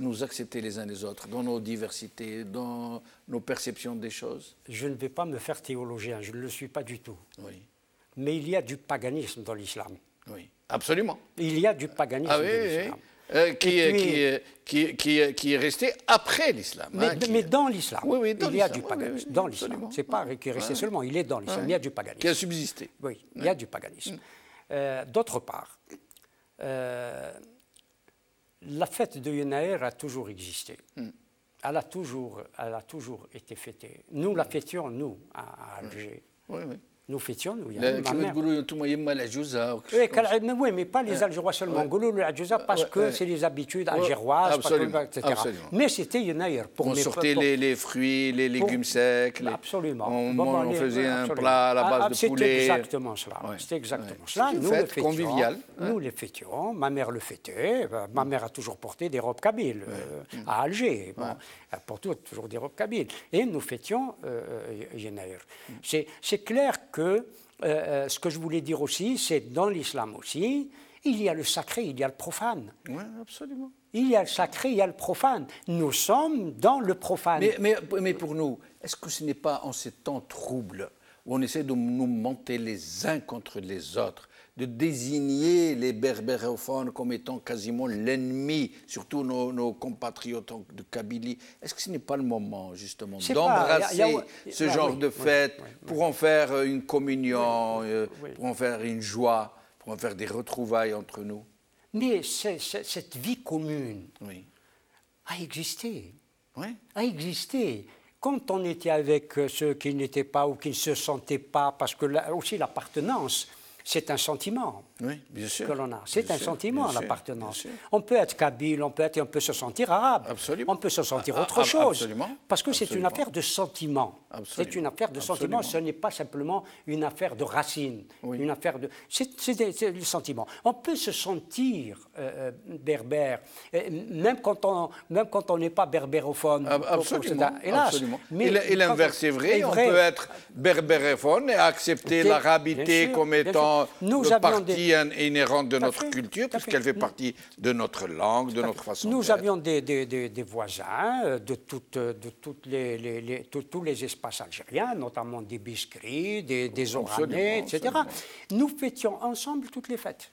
nous accepter les uns les autres dans nos diversités, dans nos perceptions des choses? Je ne vais pas me faire théologien, je ne le suis pas du tout. Oui. Mais il y a du paganisme dans l'islam. Oui, absolument. Il y a du paganisme dans l'islam. Qui est resté après l'islam. Mais dans l'islam, oui, il y a du paganisme. Dans l'islam, c'est pas qui est resté seulement, il est dans l'islam, il y a du paganisme. Qui a subsisté. Oui, il y a du paganisme. D'autre part, la fête de Yennayer a toujours existé. Elle a toujours été fêtée. Nous la fêtions, nous, à Alger. Oui. Nous fêtions, nous. Oui, mais pas les Algérois seulement. Parce que c'est les habitudes algéroises, etc. Mais c'était Yennayer. On sortait les fruits, les légumes secs. Absolument. On faisait un plat à la base de poulet. C'était exactement cela. C'était exactement cela. Nous le fêtions. Convivial. Nous les fêtions. Ma mère le fêtait. Ma mère a toujours porté des robes kabyles à Alger. Elle portait toujours des robes kabyles. Et nous fêtions Yennayer. C'est clair que ce que je voulais dire aussi, c'est dans l'islam aussi, il y a le sacré, il y a le profane. Oui, absolument. Il y a le sacré, il y a le profane. Nous sommes dans le profane. Mais pour nous, est-ce que ce n'est pas en ces temps troubles où on essaie de nous monter les uns contre les autres, de désigner les berbérophones comme étant quasiment l'ennemi, surtout nos compatriotes de Kabylie. Est-ce que ce n'est pas le moment, justement, d'embrasser ce genre de fête pour en faire une communion, pour en faire une joie, pour en faire des retrouvailles entre nous? Mais cette vie commune a existé. A existé. Quand on était avec ceux qui n'étaient pas ou qui ne se sentaient pas, parce que aussi l'appartenance, c'est un sentiment que l'on a. C'est un sentiment, l'appartenance. On peut être kabyle, on peut se sentir arabe, on peut se sentir autre chose. Parce que c'est une affaire de sentiment. C'est une affaire de sentiment, ce n'est pas simplement une affaire de racines. Une affaire de... C'est du sentiment. On peut se sentir berbère, même quand on n'est pas berbérophone. Absolument. Hélas. Et l'inverse est vrai. On peut être berbérophone et accepter l'arabité comme étant partie inhérente de notre culture, puisqu'elle fait partie de notre langue, de notre façon Nous avions des voisins de tous les espaces algériens, notamment des Biskris, des Oranais, etc. Nous fêtions ensemble toutes les fêtes.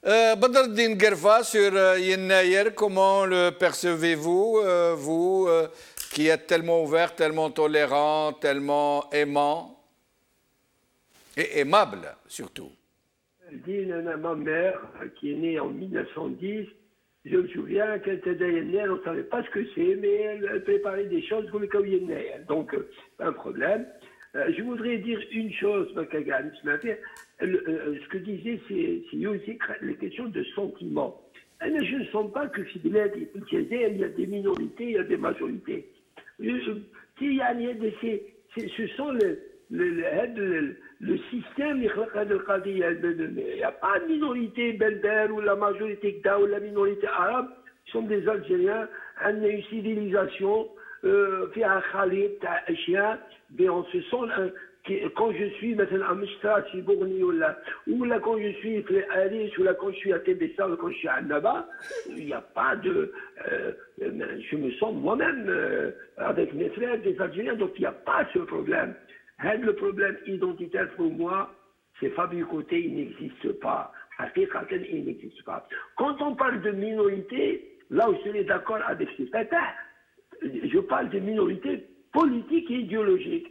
Badreddine Guerfa, sur Yennayer, comment le percevez-vous, vous qui êtes tellement ouvert, tellement tolérant, tellement aimant et aimable surtout? Ma mère, qui est née en 1910, je me souviens qu'elle était à Yennayer, on ne savait pas ce que c'est, mais elle préparait des choses comme Yennayer. Donc, pas un problème. Je voudrais dire une chose, Makagan, ce que disait c'est aussi les questions de sentiments. Je ne sens pas que il y a des minorités, il y a des majorités. Ce sont le système il n'y a pas de minorité berbère ou la majorité Gda ou la minorité arabe. Ce sont des Algériens, une civilisation, mais on se sent quand je suis maintenant à Mishta, chez Bourni ou là quand je suis à Alice ou là quand je suis à Tébessa ou quand je suis à Naba, il n'y a pas de... je me sens moi-même avec mes frères des Algériens, donc il n'y a pas ce problème. Le problème identitaire pour moi, c'est Fabio Côté, il n'existe pas. Il n'existe pas. Quand on parle de minorité, là où je suis d'accord avec ce fait, je parle de minorité politique et idéologique.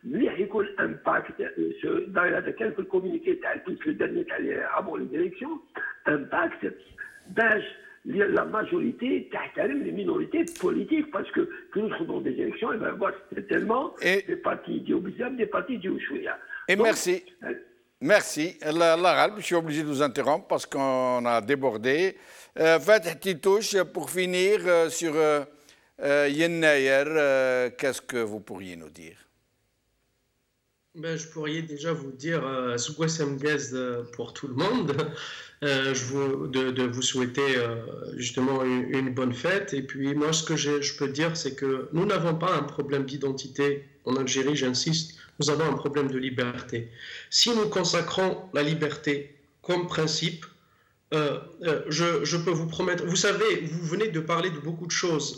مليح يكون امباكت داير هذا كان في الكوميونيكي تاع البيس الدرني تاع افون لي ديريكسيون امباكت باش la majorité تحترم les minorités politiques parce que nous sommes dans des élections et ben voir tellement des partis idéologiques des partis idéologiques. Et merci. Merci. Allah Ghalb, je suis obligé de vous interrompre parce qu'on a débordé. Fatih Titouche, pour finir sur Yennayer, qu'est-ce que vous pourriez nous dire? Je pourrais déjà vous dire pour tout le monde, de vous souhaiter justement une bonne fête. Et puis moi, ce que je peux dire, c'est que nous n'avons pas un problème d'identité en Algérie, j'insiste, nous avons un problème de liberté. Si nous consacrons la liberté comme principe, je peux vous promettre, vous savez, vous venez de parler de beaucoup de choses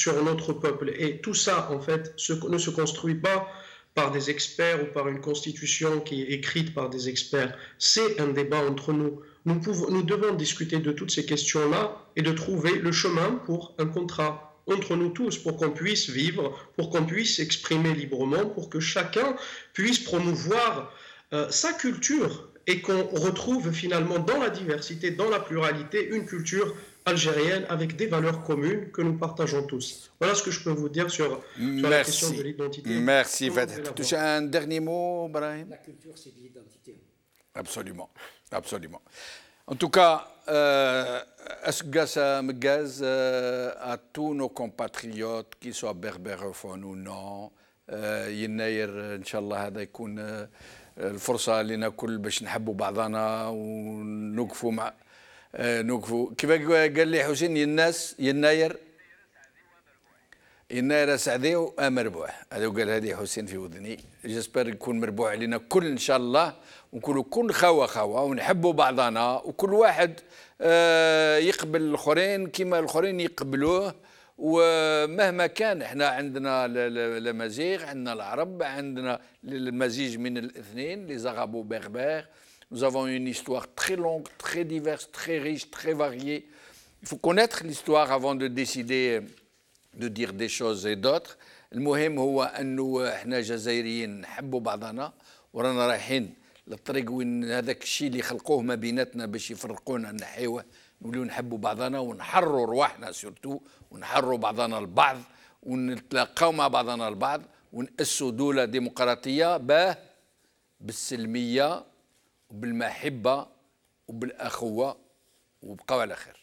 sur notre peuple, et tout ça, en fait, ne se construit pas par des experts ou par une constitution qui est écrite par des experts. C'est un débat entre nous. Nous devons discuter de toutes ces questions-là et de trouver le chemin pour un contrat entre nous tous, pour qu'on puisse vivre, pour qu'on puisse s'exprimer librement, pour que chacun puisse promouvoir sa culture et qu'on retrouve finalement dans la diversité, dans la pluralité, une culture algérienne avec des valeurs communes que nous partageons tous. Voilà ce que je peux vous dire sur la question de l'identité. Merci, Fatih. Un dernier mot, Brahim? La culture, c'est l'identité. Absolument, absolument. En tout cas, Asgasa Mgaz à tous nos compatriotes, qu'ils soient berbérophones ou non, يناير إن شاء الله هذا يكون الفرصة لنا كل باش نحبوا بعضنا ونوقفوا مع كيف قال لي حسين يناير سعدي ومربوح. هذا قال هذه حسين في وذني. جسبر يكون مربوح علينا كل ان شاء الله، ونكونوا كل خوا ونحبوا بعضنا، وكل واحد يقبل الاخرين كما الاخرين يقبلوه. ومهما كان احنا عندنا الامازيغ، عندنا العرب، عندنا المزيج من الاثنين، les arabes berbères. Nous avons une histoire très longue, très diverse, très riche, très variée. Il faut connaître l'histoire avant de décider de dire des choses et d'autres. المهم هو أنه إحنا جزائريين نحبوا بعضنا، ورانا رايحين للطريق وين هذاك الشيء اللي خلقوه ما بيناتنا باش يفرقونا نحيوه، نوليو نحبوا بعضنا ونحرروا رواحنا سورتو، ونحرروا بعضنا البعض، ونتلاقاو مع بعضنا البعض، ونأسسوا دولة ديمقراطية بالسلمية وبالمحبة وبالأخوة، وبقوا على خير.